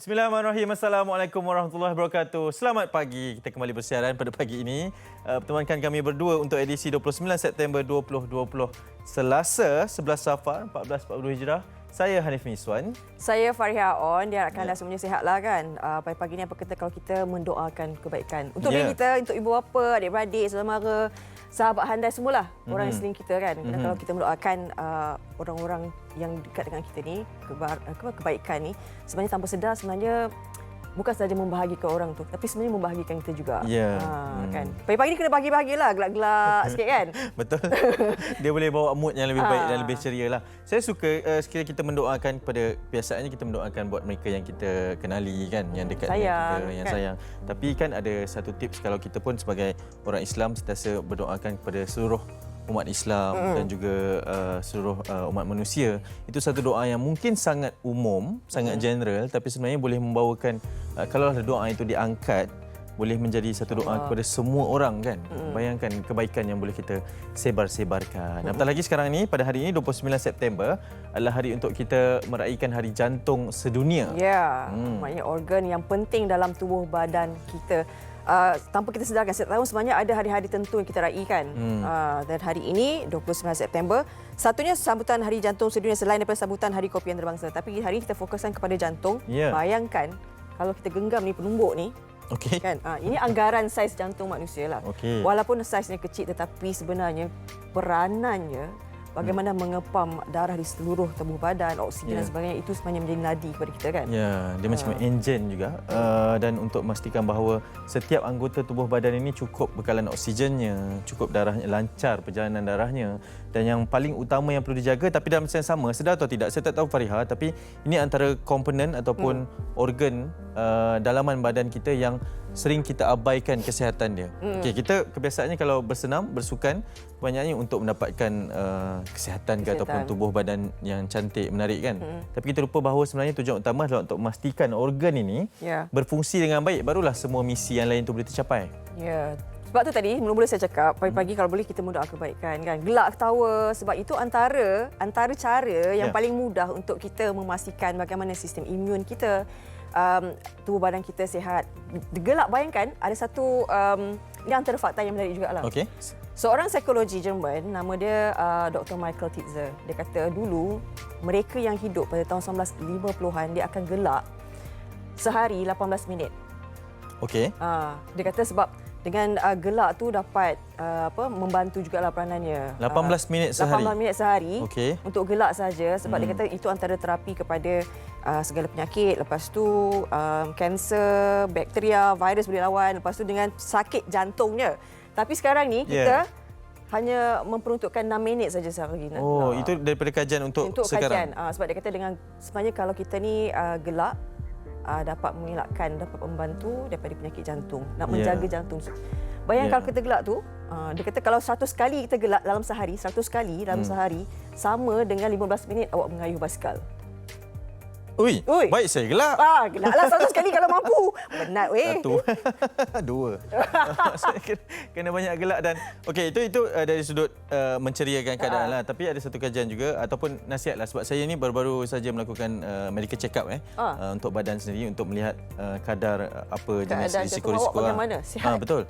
Bismillahirrahmanirrahim. Assalamualaikum warahmatullahi wabarakatuh. Selamat pagi. Kita kembali bersiaran pada pagi ini. Pertemuankan kami berdua untuk edisi 29 September 2020. Selasa 11 Safar 1442 Hijrah. Saya Hanif Miswan. Saya Fariha On. Diharapkan anda semuanya sihatlah kan. Pagi-pagi ni apa kata kalau kita mendoakan kebaikan. Untuk diri kita, untuk ibu bapa, adik-beradik, saudara mara, sahabat handai semualah. Orang yang sering kita kan. Dan kalau kita mendoakan orang-orang yang dekat dengan kita ni, kebaikan ni, sebenarnya tanpa sedar sebenarnya bukan sahaja membahagikan orang tu, tapi sebenarnya membahagikan kita juga. Ya. Kan. Pagi-pagi ni kena bahagia-bahagialah, gelak-gelak sikit kan. Betul. Dia boleh bawa mood yang lebih baik dan lebih ceria lah. Saya suka sekiranya kita mendoakan kepada, biasaannya kita mendoakan buat mereka yang kita kenali kan, yang dekat dengan kita, yang sayang. Tapi kan ada satu tips kalau kita pun sebagai orang Islam sentiasa berdoakan kepada seluruh umat Islam dan juga seluruh umat manusia. Itu satu doa yang mungkin sangat umum, sangat general, tapi sebenarnya boleh membawakan, kalau doa itu diangkat, boleh menjadi satu doa kepada semua orang kan. Bayangkan kebaikan yang boleh kita sebar-sebarkan. Apatah lagi sekarang ni, pada hari ini 29 September adalah hari untuk kita meraihkan Hari Jantung Sedunia. Ya, maknanya organ yang penting dalam tubuh badan kita. Tanpa kita sedarkan, setiap tahun sebenarnya ada hari-hari tertentu yang kita raikan. Dan hari ini, 29 September, satunya sambutan Hari Jantung Sedunia selain daripada sambutan Hari Kopi Antarabangsa. Tapi hari ini kita fokuskan kepada jantung. Bayangkan kalau kita genggam ni penumbuk ni, kan? Ini anggaran saiz jantung manusia lah. Walaupun saiznya kecil tetapi sebenarnya peranannya bagaimana mengepam darah di seluruh tubuh badan, oksigen dan sebagainya, itu sebenarnya menjadi nadi kepada kita kan. Ya, dia macam enjin juga. Dan untuk memastikan bahawa setiap anggota tubuh badan ini cukup bekalan oksigennya, cukup darahnya, lancar perjalanan darahnya. Dan yang paling utama yang perlu dijaga, tapi dalam masa yang sama, sedar atau tidak, saya tak tahu Fariha, tapi ini antara komponen ataupun organ dalaman badan kita yang sering kita abaikan kesihatan dia. Kita kebiasaannya kalau bersenam, bersukan, banyaknya untuk mendapatkan kesihatan ke ataupun tubuh badan yang cantik, menarik kan. Tapi kita lupa bahawa sebenarnya tujuan utama adalah untuk memastikan organ ini berfungsi dengan baik, barulah semua misi yang lain itu boleh tercapai. Ya. Sebab tu tadi mula-mula saya cakap pagi-pagi kalau boleh kita mendoa kebaikan kan. Gelak ketawa, sebab itu antara cara yang paling mudah untuk kita memastikan bagaimana sistem imun kita, tubuh badan kita sihat. Gelak, bayangkan ada satu ini antara fakta yang menarik jugalah. Seorang psikologi Jerman, nama dia Dr. Michael Titzer. Dia kata dulu mereka yang hidup pada tahun 1950-an dia akan gelak sehari 18 minit. Dia kata sebab dengan gelak tu dapat membantu jugalah peranannya. 18 minit sehari. 18 minit sehari untuk gelak saja, sebab dia kata itu antara terapi kepada segala penyakit. Lepas tu kanser, bakteria, virus boleh lawan. Lepas tu dengan sakit jantungnya. Tapi sekarang ni kita hanya memperuntukkan 6 minit saja sehari. Itu daripada kajian untuk sekarang. Kajian. Sebab dia kata dengan sebenarnya kalau kita ni gelak dapat mengelakkan, dapat membantu daripada penyakit jantung, nak menjaga jantung. Bayangkan kalau kita gelak tu, dia kata kalau 100 kali kita gelak dalam sehari, 100 kali dalam sehari, sama dengan 15 minit awak mengayuh basikal. Ui, baik saya gelak. Gelaklah 100 kali kalau mampu. Penat weh. Satu. Dua. Kena banyak gelak dan itu dari sudut menceriakan keadaan lah. Tapi ada satu kajian juga ataupun nasihat lah, sebab saya ni baru-baru saja melakukan medical check up untuk badan sendiri untuk melihat kadar apa jenis risiko-risiko. Bagaimana? Sihat? Betul.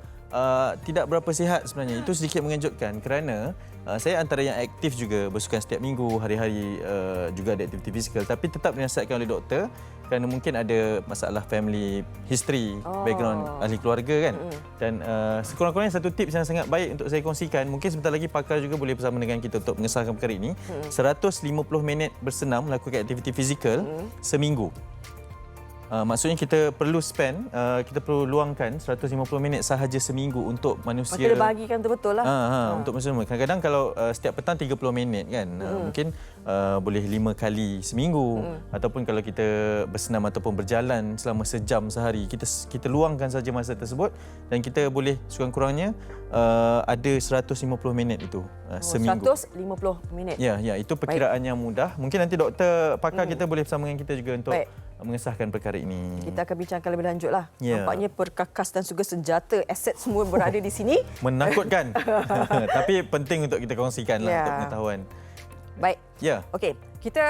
Tidak berapa sihat sebenarnya. Itu sedikit mengejutkan kerana saya antara yang aktif juga, bersukan setiap minggu, hari-hari juga ada aktiviti fizikal, tapi tetap dinasihatkan oleh doktor kerana mungkin ada masalah family history, background ahli keluarga kan. Dan sekurang-kurangnya satu tips yang sangat baik untuk saya kongsikan, mungkin sebentar lagi pakar juga boleh bersama dengan kita untuk mengesahkan perkara ini. 150 minit bersenam, melakukan aktiviti fizikal seminggu. Maksudnya kita perlu spend, kita perlu luangkan 150 minit sahaja seminggu untuk manusia. Kita bahagikan betul-betul lah. Untuk manusia. Kadang-kadang kalau setiap petang 30 minit kan, mungkin boleh 5 kali seminggu. Ataupun kalau kita bersenam ataupun berjalan selama sejam sehari, kita luangkan saja masa tersebut dan kita boleh sekurang-kurangnya ada 150 minit itu seminggu. 150 minit. Ya, itu perkiraan yang mudah. Mungkin nanti doktor pakar kita boleh bersama dengan kita juga untuk mengesahkan perkara ini. Kita akan bincangkan lebih lanjut lah. Nampaknya perkakas dan juga senjata, aset semua berada di sini. Menakutkan. Tapi penting untuk kita kongsikan lah untuk pengetahuan. Baik. Okey, kita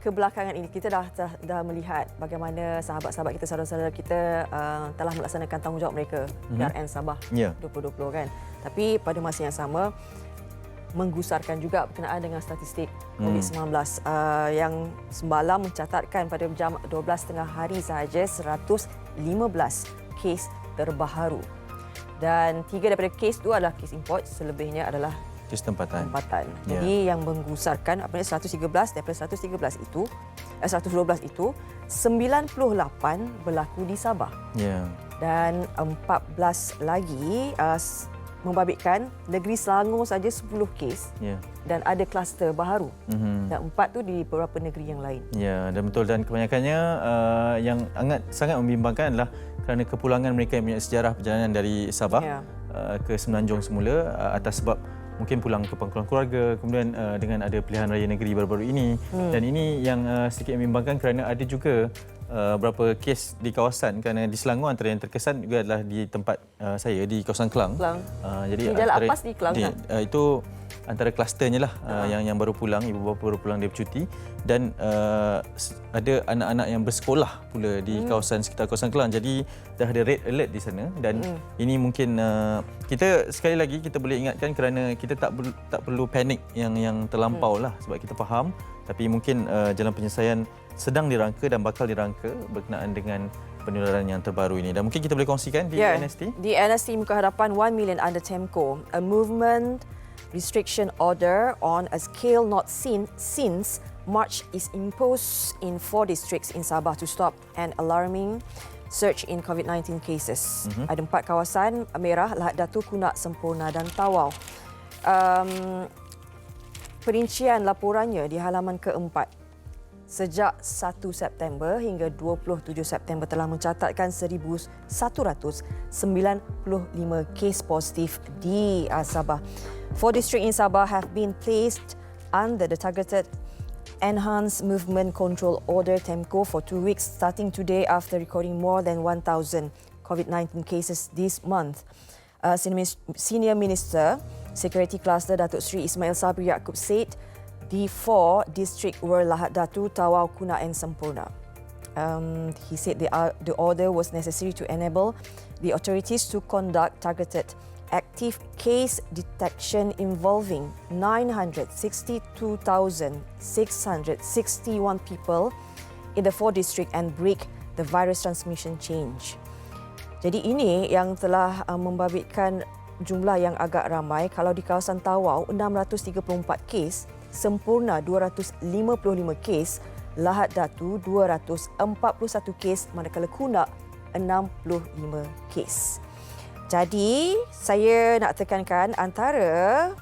kebelakangan ini kita dah melihat bagaimana sahabat-sahabat kita, saudara-saudara kita telah melaksanakan tanggungjawab mereka PRN Sabah 2020 kan. Tapi pada masa yang sama menggusarkan juga berkenaan dengan statistik COVID-19 yang semalam mencatatkan pada jam 12.30 hari sahaja 115 kes terbaru. Dan 3 daripada kes itu adalah kes import, selebihnya adalah kes tempatan. Jadi yang menggusarkan apabila 113 daripada 112 itu 112 itu 98 berlaku di Sabah. Dan 14 lagi membabitkan negeri Selangor saja 10 kes dan ada kluster baharu dan 4 tu di beberapa negeri yang lain. Ya, dan betul, dan kebanyakannya yang sangat membimbangkan adalah kerana kepulangan mereka yang punya sejarah perjalanan dari Sabah ke Semenanjung semula atas sebab mungkin pulang ke pangkulan keluarga, kemudian dengan ada pilihan raya negeri baru-baru ini. Dan ini yang sedikit membimbangkan kerana ada juga beberapa kes di kawasan, kerana di Selangor antara yang terkesan juga adalah di tempat saya di kawasan Kelang. Jadi Jalan Apas di Kelang itu antara klusternya lah yang baru pulang, ibu bapa baru pulang dari bercuti, dan ada anak-anak yang bersekolah pula di kawasan sekitar kawasan Kelang. Jadi dah ada red alert di sana, dan ini mungkin kita sekali lagi kita boleh ingatkan kerana kita tak perlu panik yang terlampau lah, sebab kita faham, tapi mungkin jalan penyelesaian sedang dirangka dan bakal dirangka berkenaan dengan penularan yang terbaru ini. Dan mungkin kita boleh kongsikan di NST. Di NST Muka Hadapan 1 million under TEMCO, a movement restriction order on a scale not seen since March is imposed in 4 districts in Sabah to stop an alarming surge in COVID-19 cases. Ada 4 kawasan merah: Lahad Datu, Kunak, Semporna dan Tawau. Perincian laporannya di halaman keempat. Sejak 1 September hingga 27 September telah mencatatkan 1,195 kes positif di Sabah. 4 district in Sabah have been placed under the targeted Enhanced Movement Control Order TEMCO for 2 weeks starting today after recording more than 1,000 COVID-19 cases this month. Senior Minister Security Cluster Datuk Seri Ismail Sabri Yaakob said the 4 district were Lahad Datu, Tawau, Kunak and Semporna. He said the order was necessary to enable the authorities to conduct targeted active case detection involving 962,661 people in the 4 district and break the virus transmission chain. Jadi ini yang telah membabitkan jumlah yang agak ramai. Kalau di kawasan Tawau 634 kes, Semporna 255 kes, Lahad Datu 241 kes, manakala Kunak 65 kes. Jadi saya nak tekankan antara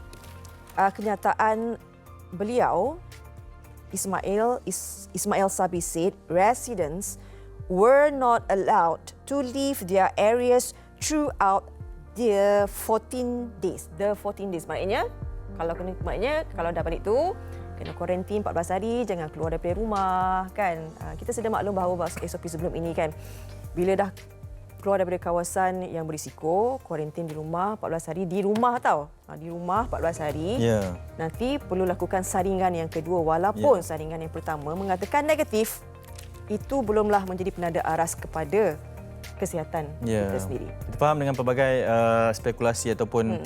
kenyataan beliau, Ismail Sabri said residents were not allowed to leave their areas throughout the 14 days. Maknanya kalau dah balik tu kena kuarantin 14 hari, jangan keluar daripada rumah kan. Kita sedia maklum bahawa SOP sebelum ini kan, bila dah keluar daripada kawasan yang berisiko, kuarantin di rumah 14 hari, di rumah di rumah 14 hari. Nanti perlu lakukan saringan yang kedua, walaupun saringan yang pertama mengatakan negatif, itu belumlah menjadi penanda aras kepada kesihatan kita sendiri. Kita faham dengan pelbagai spekulasi ataupun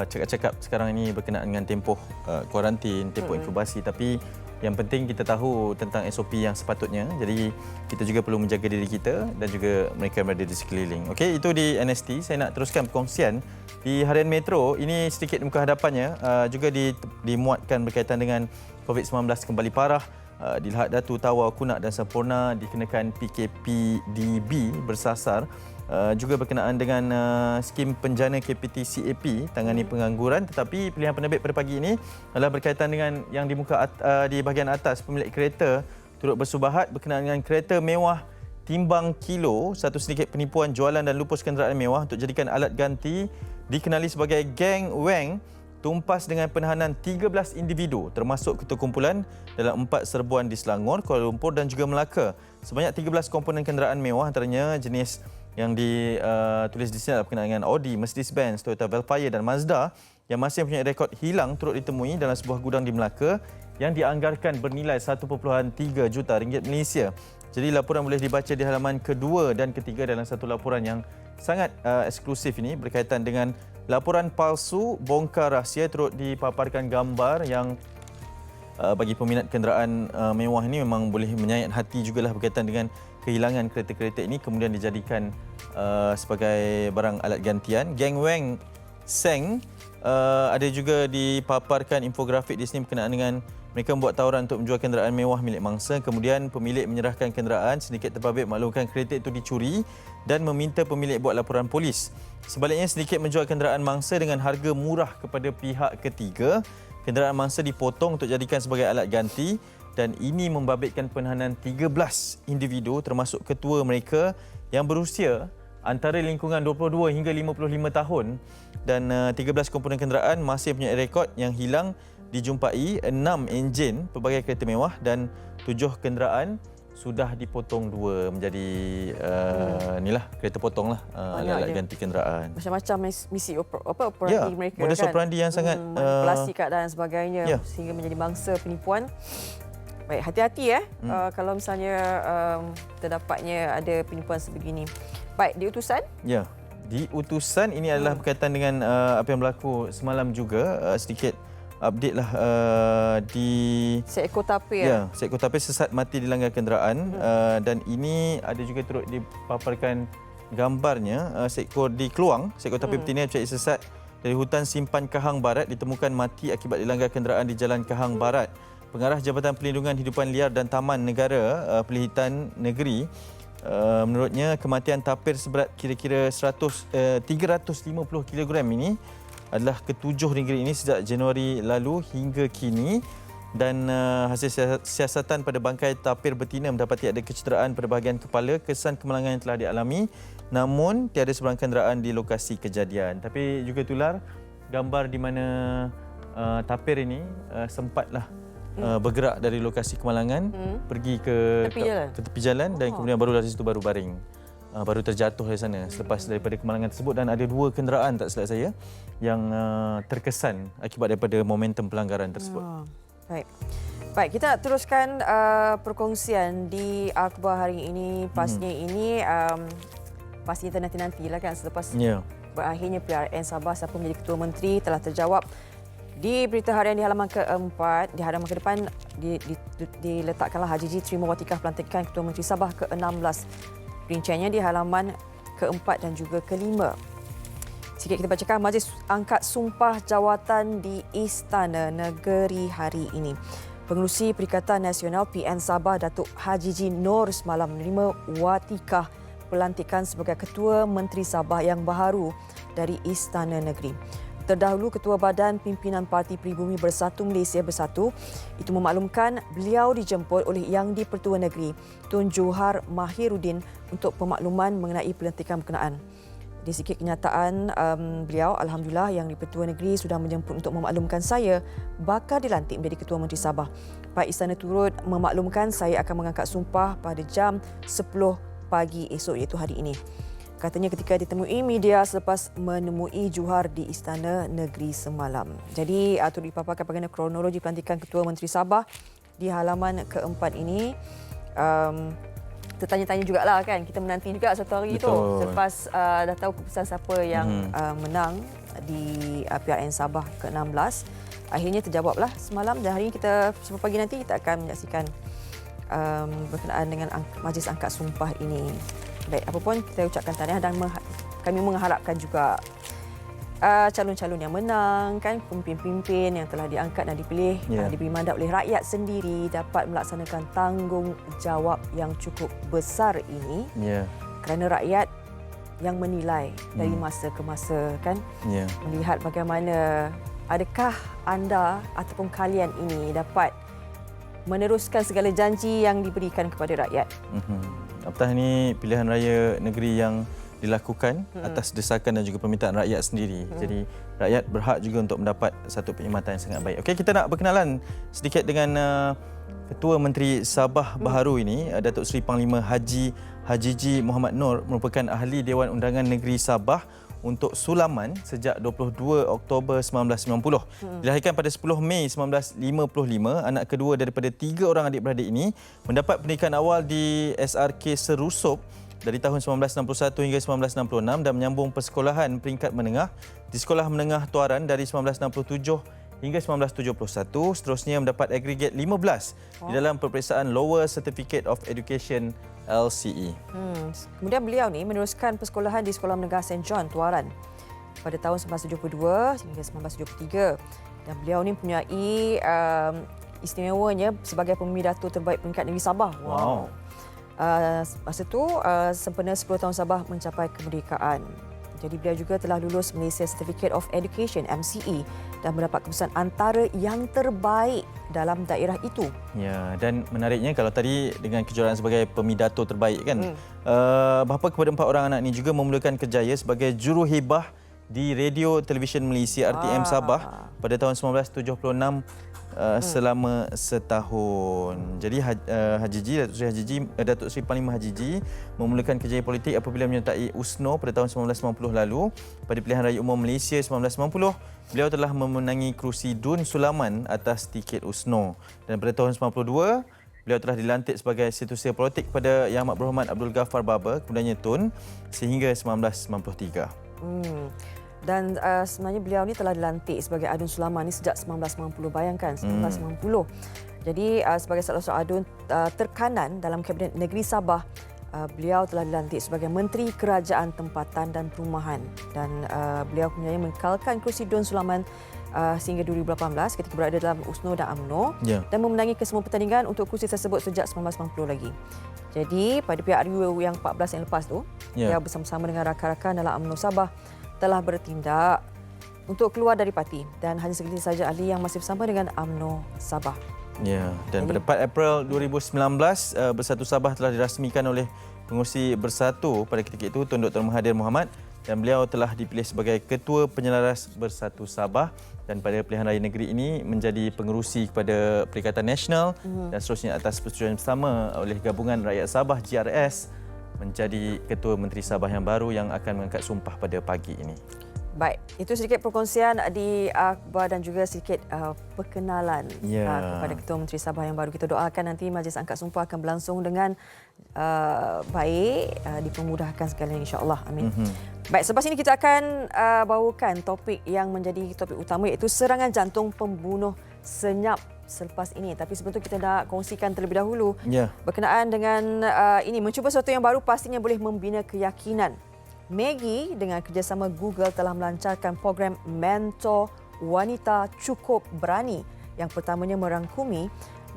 cakap-cakap sekarang ini berkenaan dengan tempoh kuarantin, tempoh inkubasi, tapi yang penting kita tahu tentang SOP yang sepatutnya. Jadi kita juga perlu menjaga diri kita dan juga mereka yang berada di sekeliling. Okey, itu di NST. Saya nak teruskan perkongsian di Harian Metro. Ini sedikit muka hadapannya, juga dimuatkan berkaitan dengan COVID-19 kembali parah. Di Lahad Datu, Tawau, Kunak dan Semporna dikenakan PKPDB bersasar. Juga berkenaan dengan skim penjana KPT CAP tangani pengangguran, tetapi pilihan penerbit pada pagi ini adalah berkaitan dengan yang di bahagian atas. Pemilik kereta turut bersubahat berkenaan dengan kereta mewah timbang kilo, satu sedikit penipuan jualan dan lupus kenderaan mewah untuk jadikan alat ganti, dikenali sebagai geng Weng, tumpas dengan penahanan 13 individu termasuk ketua kumpulan dalam 4 serbuan di Selangor, Kuala Lumpur dan juga Melaka. Sebanyak 13 komponen kenderaan mewah, antaranya jenis yang ditulis di sini adalah berkenaan dengan Audi, Mercedes-Benz, Toyota Velfire dan Mazda yang masih mempunyai rekod hilang turut ditemui dalam sebuah gudang di Melaka yang dianggarkan bernilai 1.3 juta ringgit Malaysia. Jadi laporan boleh dibaca di halaman kedua dan ketiga dalam satu laporan yang sangat eksklusif ini berkaitan dengan laporan palsu bongkar rahsia. Turut dipaparkan gambar yang bagi peminat kenderaan mewah ini memang boleh menyayat hati jugalah berkaitan dengan kehilangan kereta-kereta ini kemudian dijadikan sebagai barang alat gantian. Geng Weng Seng ada juga dipaparkan infografik di sini berkenaan dengan mereka membuat tawaran untuk menjual kenderaan mewah milik mangsa. Kemudian pemilik menyerahkan kenderaan, sedikit terbabit maklumkan kereta itu dicuri dan meminta pemilik buat laporan polis. Sebaliknya sedikit menjual kenderaan mangsa dengan harga murah kepada pihak ketiga. Kenderaan mangsa dipotong untuk jadikan sebagai alat ganti dan ini membabitkan penahanan 13 individu termasuk ketua mereka yang berusia antara lingkungan 22 hingga 55 tahun dan 13 komponen kenderaan masih punya rekod yang hilang dijumpai 6 enjin pelbagai kereta mewah dan 7 kenderaan sudah dipotong 2 menjadi inilah kereta potong lah alat ganti kenderaan. Macam-macam misi operandi mereka modus kan. operandi yang sangat manipulasi keadaan dan sebagainya sehingga menjadi bangsa penipuan. Baik, hati-hati kalau misalnya terdapatnya ada penipuan sebegini. Baik, di utusan? Ya, di utusan ini adalah berkaitan dengan apa yang berlaku semalam juga. Sedikit update lah di seekor tapir. Ya, seekor tapir sesat mati dilanggar kenderaan dan ini ada juga turut dipaparkan gambarnya seekor di Keluang, seekor tapir betina bercari sesat dari hutan Simpan Kahang Barat ditemukan mati akibat dilanggar kenderaan di Jalan Kahang Barat. Pengarah Jabatan Perlindungan Hidupan Liar dan Taman Negara Perlihitan Negeri menurutnya kematian tapir seberat kira-kira 350 kg ini adalah ketujuh negeri ini sejak Januari lalu hingga kini dan hasil siasatan pada bangkai tapir betina mendapati ada kecederaan pada bahagian kepala. Kesan kemalangan yang telah dialami namun tiada sebarang kenderaan di lokasi kejadian. Tapi juga tular gambar di mana tapir ini sempatlah bergerak dari lokasi kemalangan pergi ke tepi jalan dan kemudian baru dari situ baru baring. Baru terjatuh dari sana selepas daripada kemalangan tersebut dan ada 2 kenderaan tak silap saya yang terkesan akibat daripada momentum pelanggaran tersebut. Baik, kita teruskan perkongsian di akhbar hari ini. Pastinya ini pastinya nanti-nantilah kan selepas berakhirnya PRN Sabah siapa menjadi Ketua Menteri telah terjawab di berita harian di halaman keempat. Di halaman ke depan diletakkanlah Haji G. terima watikah pelantikan Ketua Menteri Sabah ke-16. Rinciannya di halaman keempat dan juga kelima. Sikit kita bacakan Majlis angkat sumpah jawatan di Istana Negeri hari ini. Pengerusi Perikatan Nasional PN Sabah Datuk Haji G. Nur semalam menerima watikah pelantikan sebagai Ketua Menteri Sabah yang baharu dari Istana Negeri. Terdahulu Ketua Badan Pimpinan Parti Pribumi Bersatu Malaysia Bersatu itu memaklumkan beliau dijemput oleh Yang di-Pertua Negeri Tun Johar Mahiruddin untuk pemakluman mengenai pelantikan berkenaan. Di sikit kenyataan beliau, Alhamdulillah Yang di-Pertua Negeri sudah menjemput untuk memaklumkan saya bakal dilantik menjadi Ketua Menteri Sabah. Pihak Istana turut memaklumkan saya akan mengangkat sumpah pada jam 10 pagi esok iaitu hari ini. Katanya ketika ditemui media selepas menemui Johar di Istana Negeri semalam. Jadi turut dipaparkan bagaimana kronologi pelantikan Ketua Menteri Sabah di halaman keempat ini. Tertanya-tanya jugalah kan, kita menanti juga satu hari itu selepas dah tahu keputusan siapa yang menang di PRN Sabah ke-16. Akhirnya terjawablah semalam dan hari ini kita sampai pagi nanti kita akan menyaksikan berkenaan dengan majlis angkat sumpah ini. Baik, apapun kita ucapkan tahniah dan kami mengharapkan juga calon-calon yang menang, kan pemimpin-pemimpin yang telah diangkat dan dipilih diberi mandat oleh rakyat sendiri dapat melaksanakan tanggungjawab yang cukup besar ini kerana rakyat yang menilai dari masa ke masa, kan melihat bagaimana adakah anda ataupun kalian ini dapat meneruskan segala janji yang diberikan kepada rakyat. Apatah ini pilihan raya negeri yang dilakukan atas desakan dan juga permintaan rakyat sendiri. Jadi rakyat berhak juga untuk mendapat satu perkhidmatan yang sangat baik. Okey, kita nak berkenalan sedikit dengan Ketua Menteri Sabah baharu ini, Datuk Seri Panglima Haji G. Muhammad Nur merupakan ahli Dewan Undangan Negeri Sabah untuk Sulaman sejak 22 Oktober 1990. Dilahirkan pada 10 Mei 1955, anak kedua daripada 3 orang adik-beradik ini mendapat pendidikan awal di SRK Serusup dari tahun 1961 hingga 1966 dan menyambung persekolahan peringkat menengah di Sekolah Menengah Tuaran dari 1967 hingga 1971. Seterusnya mendapat agregat 15 di dalam peperiksaan Lower Certificate of Education LCE. Kemudian beliau ni meneruskan persekolahan di Sekolah Menengah St. John Tuaran pada tahun 1972 hingga 1973. Dan beliau ni mempunyai istimewanya sebagai pemidato terbaik peringkat negeri Sabah. Wow. Masa tu sempena 10 tahun Sabah mencapai kemerdekaan. Jadi beliau juga telah lulus Malaysia Certificate of Education MCE dan mendapat keputusan antara yang terbaik dalam daerah itu. Ya, dan menariknya kalau tadi dengan kejuaraan sebagai pemidato terbaik kan, bapa kepada 4 orang anak ini juga memulakan kerjaya sebagai juruhebah di Radio Televisyen Malaysia RTM Sabah pada tahun 1976 selama setahun. Jadi Datuk Seri Panglima Hajiji memulakan kerjaya politik apabila menyertai USNO pada tahun 1990 lalu. Pada pilihan raya umum Malaysia 1990, beliau telah memenangi kerusi Dun Sulaman atas tiket USNO. Dan pada tahun 1992, beliau telah dilantik sebagai Setiausaha Politik kepada Yang Amat Berhormat Abdul Ghaffar Babar, kemudiannya Tun, sehingga 1993. Dan sebenarnya beliau ni telah dilantik sebagai Adun Sulaman ni sejak 1990. Bayangkan 1990. Jadi sebagai salah seorang adun terkanan dalam Kabinet Negeri Sabah, beliau telah dilantik sebagai Menteri Kerajaan Tempatan dan Perumahan. Dan beliau kemudian mengekalkan kerusi Dun Sulaman sehingga 2018 ketika berada dalam USNO dan UMNO dan memenangi kesemua pertandingan untuk kerusi tersebut sejak 1990 lagi. Jadi pada PRU yang 14 yang lepas tu, beliau bersama-sama dengan rakan-rakan dalam UMNO Sabah telah bertindak untuk keluar dari parti dan hanya segelintir saja ahli yang masih bersama dengan UMNO Sabah. Ya, dan pada 4 April 2019, Bersatu Sabah telah dirasmikan oleh Pengurusi Bersatu pada ketika itu, Tun Dr. Mahathir Mohamad, dan beliau telah dipilih sebagai Ketua Penyelaras Bersatu Sabah dan pada pilihan raya negeri ini menjadi pengerusi kepada Perikatan Nasional dan seterusnya atas persetujuan bersama oleh Gabungan Rakyat Sabah GRS menjadi Ketua Menteri Sabah yang baru yang akan mengangkat sumpah pada pagi ini. Baik, itu sedikit perkongsian di akhbar dan juga sedikit perkenalan kepada Ketua Menteri Sabah yang baru. Kita doakan nanti Majlis Angkat Sumpah akan berlangsung dengan baik, dipermudahkan segalanya insya-Allah. Amin. Baik, selepas ini kita akan bawakan topik yang menjadi topik utama iaitu serangan jantung pembunuh senyap selepas ini. Tapi sebelum itu kita nak kongsikan terlebih dahulu berkenaan dengan ini, mencuba sesuatu yang baru pastinya boleh membina keyakinan. Maggie dengan kerjasama Google telah melancarkan program Mentor Wanita Cukup Berani yang pertamanya merangkumi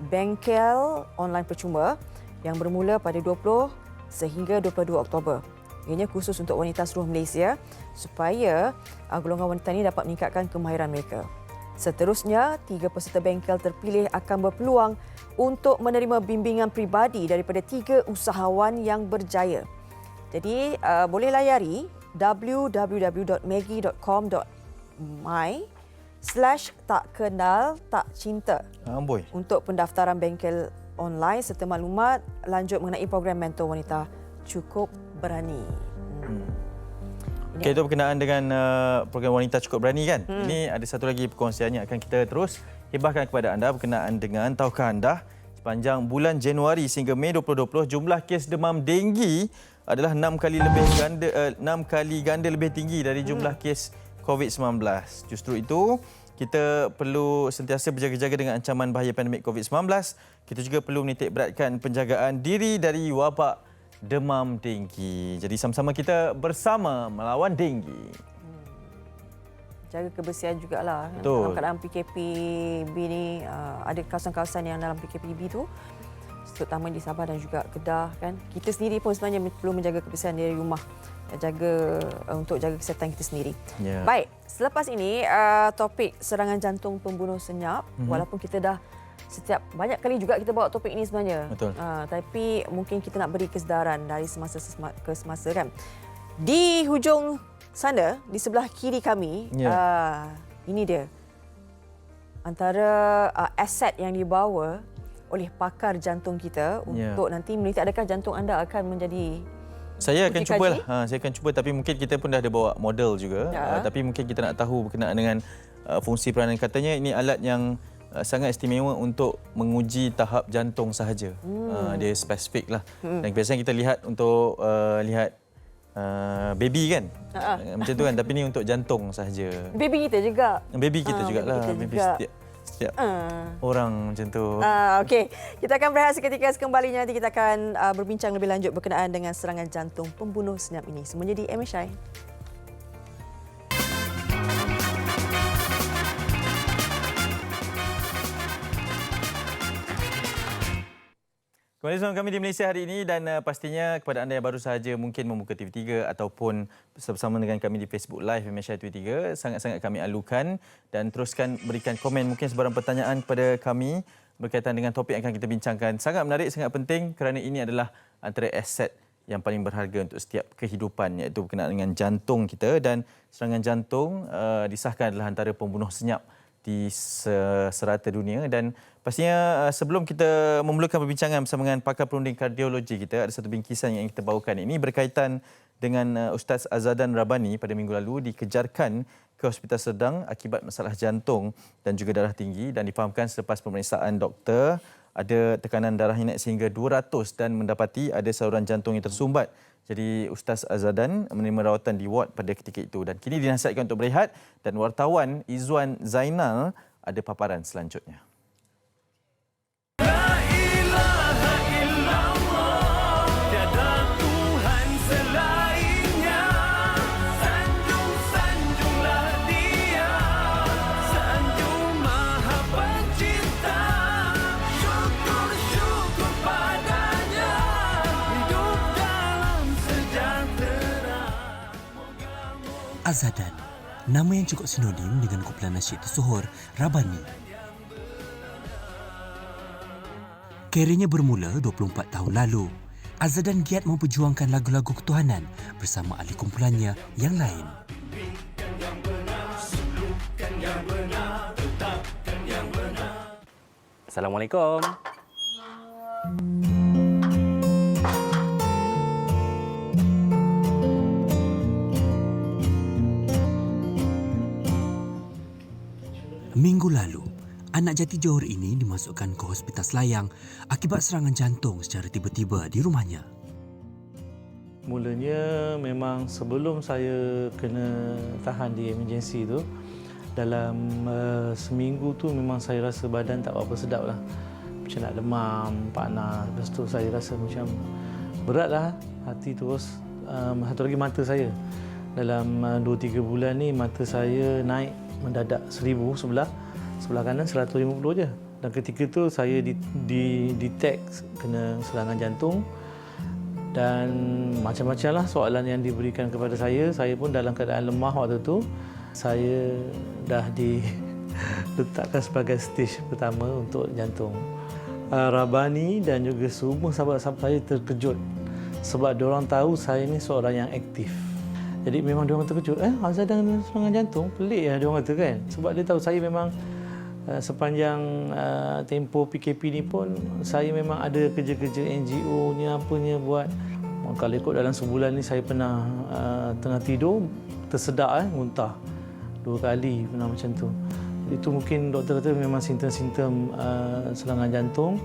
bengkel online percuma yang bermula pada 20 sehingga 22 Oktober. Ianya khusus untuk wanita seluruh Malaysia supaya golongan wanita ini dapat meningkatkan kemahiran mereka. Seterusnya, 3 peserta bengkel terpilih akan berpeluang untuk menerima bimbingan peribadi daripada 3 usahawan yang berjaya. Jadi, boleh layari www.maggie.com.my/takkenaltakcinta untuk pendaftaran bengkel online serta maklumat lanjut mengenai program Mentor Wanita Cukup Berani. Okey, itu berkenaan dengan program Wanita Cukup Berani kan? Ini ada satu lagi perkongsian yang akan kita terus hibahkan kepada anda berkenaan dengan tahukah anda sepanjang bulan Januari sehingga Mei 2020 jumlah kes demam denggi adalah 6 kali ganda lebih tinggi dari jumlah kes COVID-19. Justru itu, kita perlu sentiasa berjaga-jaga dengan ancaman bahaya pandemik COVID-19. Kita juga perlu menitik beratkan penjagaan diri dari wabak demam denggi. Jadi sama-sama kita bersama melawan denggi. Jaga kebersihan jugalah. Betul. Dalam keadaan PKPB ni, ada kawasan-kawasan yang dalam PKPB tu, terutama di Sabah dan juga Kedah kan. Kita sendiri pun sebenarnya perlu menjaga kebersihan dari rumah. Untuk jaga kesihatan kita sendiri. Baik, selepas ini topik serangan jantung pembunuh senyap, walaupun kita dah banyak kali juga kita bawa topik ini sebenarnya. Betul. Tapi mungkin kita nak beri kesedaran dari semasa ke semasa kan. Di hujung sana, di sebelah kiri kami, ini dia. Antara aset yang dibawa oleh pakar jantung kita untuk nanti meneliti adakah jantung anda akan menjadi Saya akan uji cubalah. kaji? Saya akan cuba, tapi mungkin kita pun dah ada bawa model juga. Tapi mungkin kita nak tahu berkenaan dengan fungsi peranan. Katanya ini alat yang sangat istimewa untuk menguji tahap jantung sahaja. Dia spesifik lah. Dan biasanya kita lihat untuk lihat baby kan. Macam tu kan, tapi ni untuk jantung sahaja. Baby kita juga. Baby kita jugalah. baby kita Baby juga. setiap orang macam tu. Okey, kita akan berehat seketika, sekembalinya nanti kita akan berbincang lebih lanjut berkenaan dengan serangan jantung pembunuh senyap ini. Semuanya di MSI. Kembali bersama kami di Malaysia hari ini, dan pastinya kepada anda yang baru sahaja mungkin membuka TV3 ataupun bersama dengan kami di Facebook Live MSI TV3, sangat-sangat kami alukan dan teruskan berikan komen, mungkin sebarang pertanyaan kepada kami berkaitan dengan topik yang akan kita bincangkan. Sangat menarik, sangat penting kerana ini adalah antara aset yang paling berharga untuk setiap kehidupan, iaitu berkenaan dengan jantung kita, dan serangan jantung disahkan adalah antara pembunuh senyap di serata dunia. Dan pastinya sebelum kita memulakan perbincangan bersama dengan pakar perunding kardiologi kita, ada satu bingkisan yang kita bawakan. Ini berkaitan dengan Ustaz Azadan Rabbani pada minggu lalu dikejarkan ke Hospital Sedang akibat masalah jantung dan juga darah tinggi, dan difahamkan selepas pemeriksaan doktor ada tekanan darahnya naik sehingga 200 dan mendapati ada saluran jantung yang tersumbat. Jadi Ustaz Azadan menerima rawatan di ward pada ketika itu, dan kini dinasihatkan untuk berehat, dan wartawan Izwan Zainal ada paparan selanjutnya. Azadan, nama yang cukup sinonim dengan kumpulan nasyid tersohor Rabbani. Karirnya bermula 24 tahun lalu. Azadan giat memperjuangkan lagu-lagu ketuhanan bersama ahli kumpulannya yang lain. Assalamualaikum. Minggu lalu, anak jati Johor ini dimasukkan ke Hospital Selayang akibat serangan jantung secara tiba-tiba di rumahnya. Mulanya memang sebelum saya kena tahan di emergency tu, dalam seminggu tu memang saya rasa badan tak berapa sedap lah. Macam nak demam, panas. Lepas tu saya rasa macam berat lah hati terus. Satu lagi mata saya. Dalam 2-3 bulan ni mata saya naik mendadak 1000 sebelah kanan 150 je. Dan ketika tu saya detect kena serangan jantung, dan macam-macam lah soalan yang diberikan kepada saya pun dalam keadaan lemah waktu tu. Saya dah diletakkan sebagai stage pertama untuk jantung. Rabbani dan juga semua sahabat-sahabat saya terkejut sebab diorang tahu saya ni seorang yang aktif. Jadi memang diorang terkejut, Azadan serangan jantung, pelik ya diorang kata kan. Sebab dia tahu saya memang sepanjang tempoh PKP ni pun saya memang ada kerja-kerja NGO-nya apanya buat. Kalau ikut dalam sebulan ni saya pernah tengah tidur tersedak muntah 2 kali, pernah macam tu. Itu mungkin doktor kata memang simptom-simptom serangan jantung.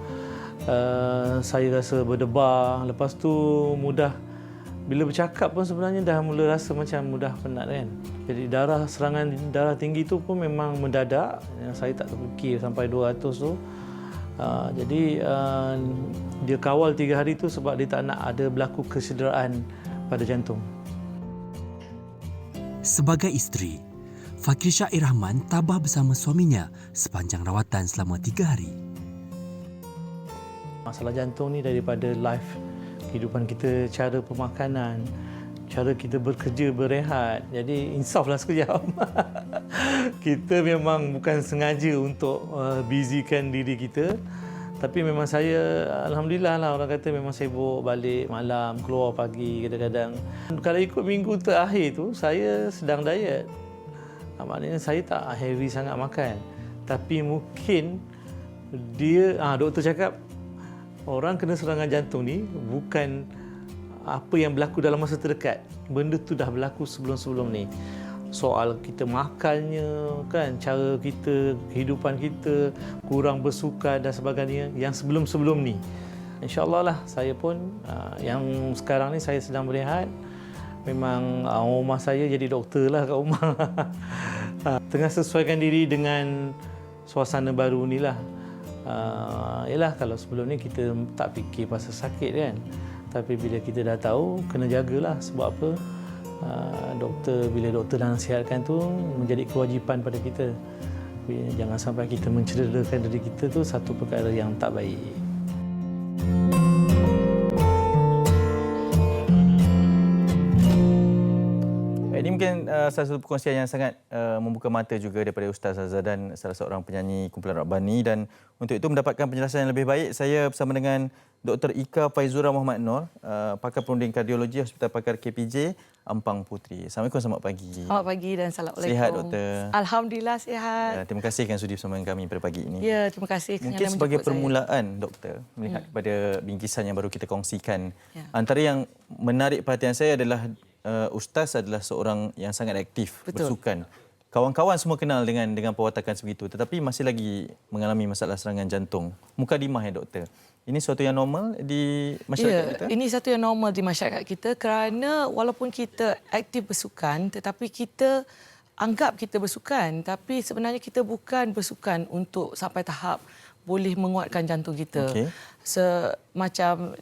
Saya rasa berdebar, lepas tu mudah. Bila bercakap pun sebenarnya dah mula rasa macam mudah penat kan. Jadi serangan darah tinggi tu pun memang mendadak. Saya tak terfikir sampai 200 tu. Jadi dia kawal 3 hari tu sebab dia tak nak ada berlaku kecederaan pada jantung. Sebagai isteri, Fakir Syair Rahman tabah bersama suaminya sepanjang rawatan selama 3 hari. Masalah jantung ni daripada life kehidupan kita, cara pemakanan, cara kita bekerja, berehat. Jadi insaflah sekejap. Kita memang bukan sengaja untuk busykan diri kita. Tapi memang saya, alhamdulillah lah, orang kata memang sibuk balik malam, keluar pagi kadang-kadang. Kalau ikut minggu terakhir tu, saya sedang diet. Maknanya saya tak heavy sangat makan. Tapi mungkin doktor cakap, orang kena serangan jantung ni bukan apa yang berlaku dalam masa terdekat. Benda tu dah berlaku sebelum-sebelum ni. Soal kita makannya, kan, cara kita, kehidupan kita, kurang bersukan dan sebagainya yang sebelum-sebelum ni. InsyaAllah lah saya pun yang sekarang ni saya sedang berehat. Memang rumah saya jadi doktor lah kat rumah. Tengah sesuaikan diri dengan suasana baru ni lah. Yelah kalau sebelum ni kita tak fikir pasal sakit kan. Tapi bila kita dah tahu, kena jagalah. Sebab apa? Bila doktor dah nasihatkan tu menjadi kewajipan pada kita. Jangan sampai kita mencederakan diri kita tu satu perkara yang tak baik. Ini mungkin salah satu perkongsian yang sangat membuka mata juga daripada Ustaz Azadan, salah seorang penyanyi kumpulan Rabbani, dan untuk itu mendapatkan penjelasan yang lebih baik, saya bersama dengan Dr. Ika Faizura Muhammad Noor, pakar perunding kardiologi Hospital Pakar KPJ Ampang Puteri. Assalamualaikum, selamat pagi. Selamat pagi dan assalamualaikum. Sihat, Doktor? Alhamdulillah sihat. Terima kasih kerana sudi bersama dengan kami pada pagi ini. Ya, terima kasih. Mungkin sebagai permulaan, Doktor, melihat kepada bingkisan yang baru kita kongsikan, antara yang menarik perhatian saya adalah Ustaz adalah seorang yang sangat aktif. Betul. Bersukan. Kawan-kawan semua kenal dengan perwatakan sebegitu, tetapi masih lagi mengalami masalah serangan jantung. Mukadimah ya, Doktor. Ini suatu yang normal di masyarakat kita? Ini satu yang normal di masyarakat kita kerana walaupun kita aktif bersukan, tetapi kita anggap kita bersukan, tapi sebenarnya kita bukan bersukan untuk sampai tahap boleh menguatkan jantung kita. Okay. Macam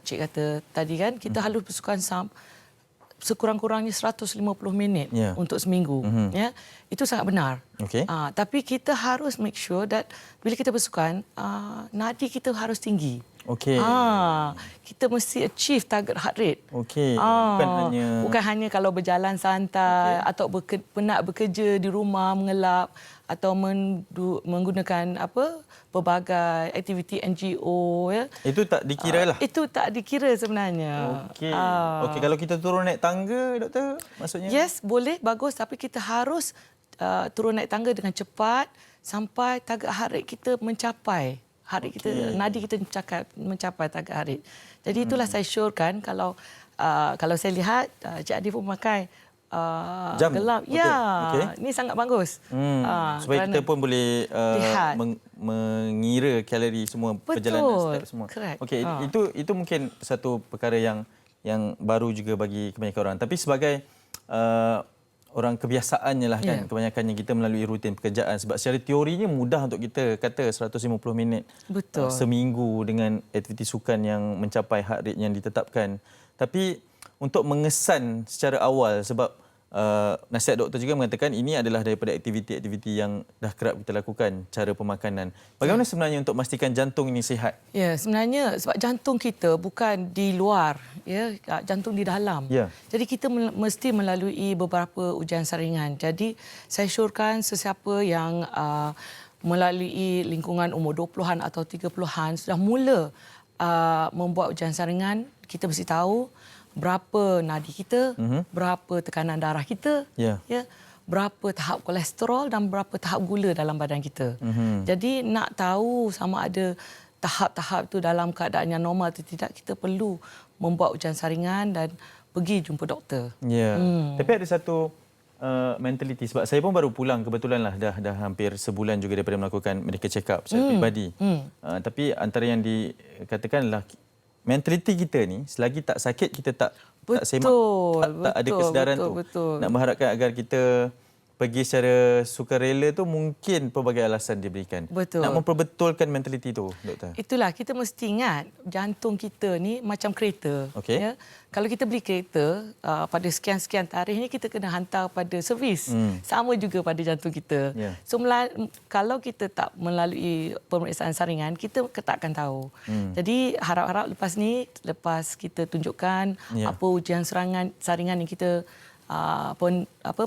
Cik kata tadi kan, kita harus bersukan sekurang-kurangnya 150 minit untuk seminggu. Ya, itu sangat benar. Okay. Tapi kita harus make sure that bila kita bersukan, nadi kita harus tinggi. Okay. Kita mesti achieve target heart rate. Okay. Bukan hanya kalau berjalan santai atau penat bekerja di rumah mengelap atau menggunakan pelbagai aktiviti NGO ya. Itu tak dikira lah. Itu tak dikira sebenarnya. Okey. Okey, kalau kita turun naik tangga, Doktor, maksudnya? Yes, boleh, bagus, tapi kita harus turun naik tangga dengan cepat sampai target heart rate kita mencapai. Nadi kita mencapai target heart rate. Jadi itulah saya syorkan kalau saya lihat Cik Adi pun memakai jam gelap. Ya, ini sangat bagus. Supaya kita pun boleh mengira kalori semua. Betul. Perjalanan step semua. Okey, itu mungkin satu perkara yang baru juga bagi kebanyakan orang. Tapi sebagai orang kebiasaannya lah kan, kebanyakannya kita melalui rutin pekerjaan, sebab secara teorinya mudah untuk kita kata 150 minit seminggu dengan aktiviti sukan yang mencapai heart rate yang ditetapkan. Tapi untuk mengesan secara awal, sebab nasihat doktor juga mengatakan ini adalah daripada aktiviti-aktiviti yang dah kerap kita lakukan, cara pemakanan. Bagaimana sebenarnya untuk memastikan jantung ini sihat? Ya, sebenarnya sebab jantung kita bukan di luar, ya, jantung di dalam. Ya. Jadi kita mesti melalui beberapa ujian saringan. Jadi saya syorkan sesiapa yang melalui lingkungan umur 20-an atau 30-an sudah mula membuat ujian saringan, kita mesti tahu berapa nadi kita, berapa tekanan darah kita, ya, berapa tahap kolesterol dan berapa tahap gula dalam badan kita. Jadi nak tahu sama ada tahap-tahap itu dalam keadaan yang normal atau tidak, kita perlu membuat ujian saringan dan pergi jumpa doktor. Ya. Tapi ada satu mentaliti, sebab saya pun baru pulang kebetulan lah, dah hampir sebulan juga daripada melakukan medical check up secara peribadi. Tapi antara yang dikatakan adalah mentaliti kita ni, selagi tak sakit kita tak semak, tak ada kesedaran tu. Nak mengharapkan agar kita pergi secara sukarela tu mungkin pelbagai alasan diberikan. Nak memperbetulkan mentaliti tu, Doktor. Itulah, kita mesti ingat jantung kita ni macam kereta. Okay. Ya? Kalau kita beli kereta, pada sekian-sekian tarikh ni kita kena hantar pada servis. Sama juga pada jantung kita. Yeah. So kalau kita tak melalui pemeriksaan saringan, kita tak akan tahu. Jadi harap-harap lepas kita tunjukkan apa ujian saringan yang kita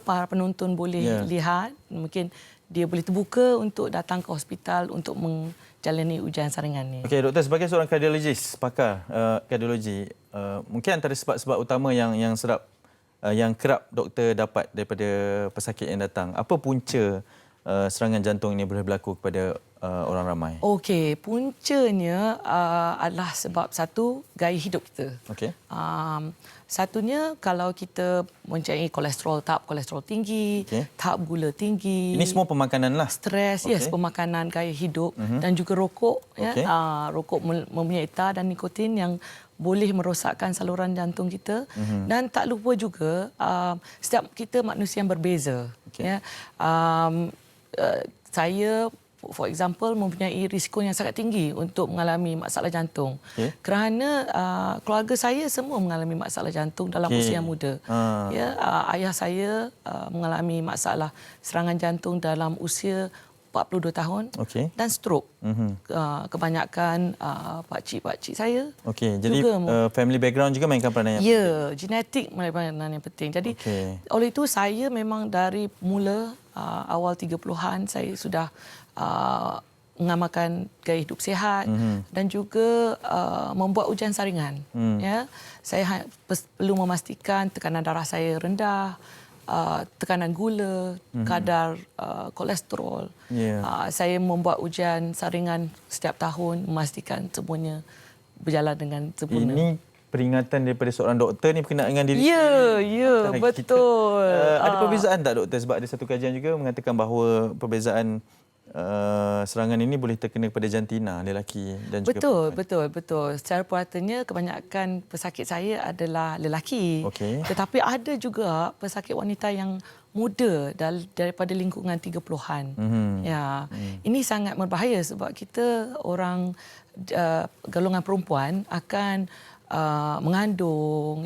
para penonton boleh lihat, mungkin dia boleh terbuka untuk datang ke hospital untuk menjalani ujian saringan ni. Okey, Doktor, sebagai seorang kardiologis, pakar kardiologi, mungkin antara sebab-sebab utama yang kerap doktor dapat daripada pesakit yang datang, apa punca serangan jantung ini boleh berlaku kepada orang ramai? Okey, puncanya adalah sebab satu, gaya hidup kita. Okey. Satunya kalau kita mempunyai tahap kolesterol tinggi, tahap gula tinggi. Ini semua pemakanan lah. Stres, yes, pemakanan, gaya hidup dan juga rokok. Rokok mempunyai tar dan nikotin yang boleh merosakkan saluran jantung kita. Dan tak lupa juga setiap kita manusia yang berbeza. Saya for example mempunyai risiko yang sangat tinggi untuk mengalami masalah jantung. Kerana keluarga saya semua mengalami masalah jantung dalam usia muda. Ayah saya mengalami masalah serangan jantung dalam usia 42 tahun dan stroke. Kebanyakan pakcik-pakcik saya. Jadi family background juga mainkan peranan yang penting. Ya, genetik mainkan peranan yang penting. Jadi oleh itu saya memang dari mula awal 30-an saya sudah mengamalkan gaya hidup sihat dan juga membuat ujian saringan. Saya perlu memastikan tekanan darah saya rendah, tekanan gula, kadar kolesterol. Saya membuat ujian saringan setiap tahun, memastikan semuanya berjalan dengan sempurna. Ini peringatan daripada seorang doktor ni berkenaan dengan diri. Ya, betul. Ada perbezaan tak doktor? Sebab ada satu kajian juga mengatakan bahawa perbezaan serangan ini boleh terkena kepada jantina lelaki dan juga betul. Secara puratanya kebanyakan pesakit saya adalah lelaki. Tetapi ada juga pesakit wanita yang muda daripada lingkungan 30-an. Ini sangat berbahaya sebab kita orang golongan perempuan akan mengandung,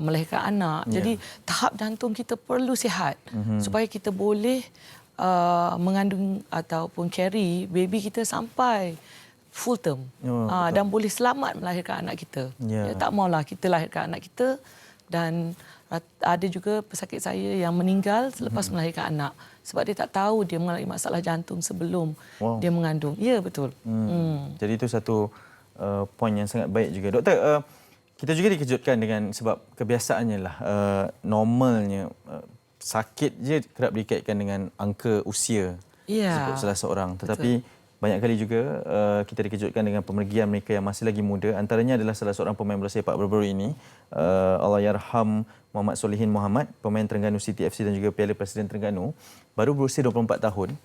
melahirkan anak. Jadi tahap jantung kita perlu sihat supaya kita boleh mengandung ataupun carry baby kita sampai full term dan boleh selamat melahirkan anak kita. Tak maulah kita lahirkan anak kita dan ada juga pesakit saya yang meninggal selepas melahirkan anak sebab dia tak tahu dia mengalami masalah jantung sebelum dia mengandung. Ya, betul. Jadi itu satu poin yang sangat baik juga. Doktor, kita juga dikejutkan dengan sebab kebiasaannya lah normalnya sakit je kerap dikaitkan dengan angka usia salah seorang. Tetapi banyak kali juga kita dikejutkan dengan pemergian mereka yang masih lagi muda. Antaranya adalah salah seorang pemain bola sepak baru-baru ini, Allahyarham Muhammad Solihin Muhammad, pemain Terengganu City FC dan juga Piala Presiden Terengganu, baru berusia 24 tahun.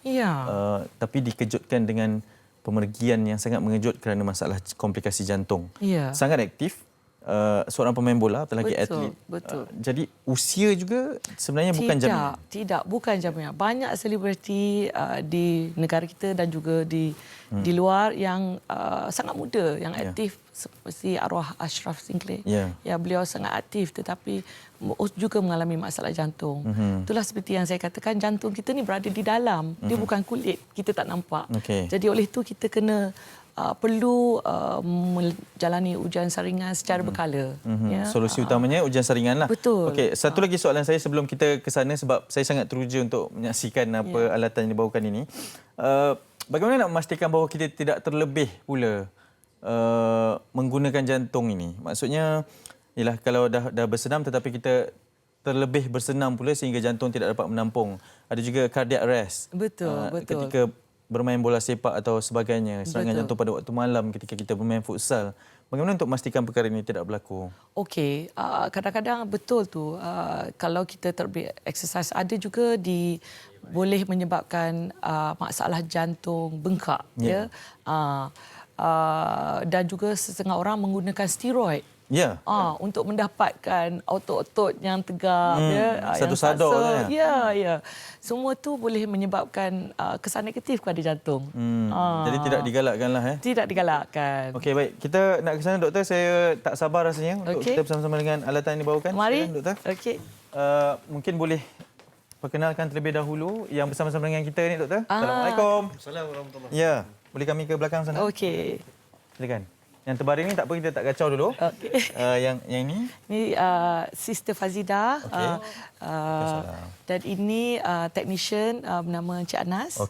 Tapi dikejutkan dengan pemergian yang sangat mengejut kerana masalah komplikasi jantung. Sangat aktif. Seorang pemain bola atau lagi atlet. Jadi usia juga sebenarnya bukan jaminan. Tidak, bukan jaminan. Banyak selebriti di negara kita dan juga di luar yang sangat muda, yang aktif seperti arwah Ashraf Sinclair. Beliau sangat aktif tetapi juga mengalami masalah jantung. Itulah seperti yang saya katakan, jantung kita ni berada di dalam. Dia bukan kulit, kita tak nampak. Jadi oleh itu kita kena perlu menjalani ujian saringan secara berkala. Solusi utamanya ujian saringan lah. Betul. Satu lagi soalan saya sebelum kita ke sana sebab saya sangat teruja untuk menyaksikan apa alatan yang dibawakan ini. Bagaimana nak memastikan bahawa kita tidak terlebih pula menggunakan jantung ini? Maksudnya ialah kalau dah bersenam tetapi kita terlebih bersenam pula sehingga jantung tidak dapat menampung. Ada juga cardiac arrest. Betul. Ketika bermain bola sepak atau sebagainya, serangan jantung pada waktu malam ketika kita bermain futsal. Bagaimana untuk memastikan perkara ini tidak berlaku? Okey, kadang-kadang betul tu. Kalau kita terlebih exercise, ada juga boleh menyebabkan masalah jantung bengkak. Dan juga setengah orang menggunakan steroid. Untuk mendapatkan otot-otot yang tegap, satu sadar. Semua tu boleh menyebabkan kesan negatif kepada jantung. Jadi tidak digalakkanlah. Tidak digalakkan. Okey, baik. Kita nak ke sana, doktor. Saya tak sabar rasanya untuk kita bersama-sama dengan alatan yang dibawakan. Mari. Silakan, doktor. Okey. Mungkin boleh perkenalkan terlebih dahulu yang bersama-sama dengan kita ni, doktor. Assalamualaikum. Assalamualaikum warahmatullahi. Ya, boleh kami ke belakang sana? Okey. Silakan. Yang terbaring ni tak apa, kita tak kacau dulu. Yang ini? Ini Sister Fazidah. Dan ini technician bernama Encik Anas.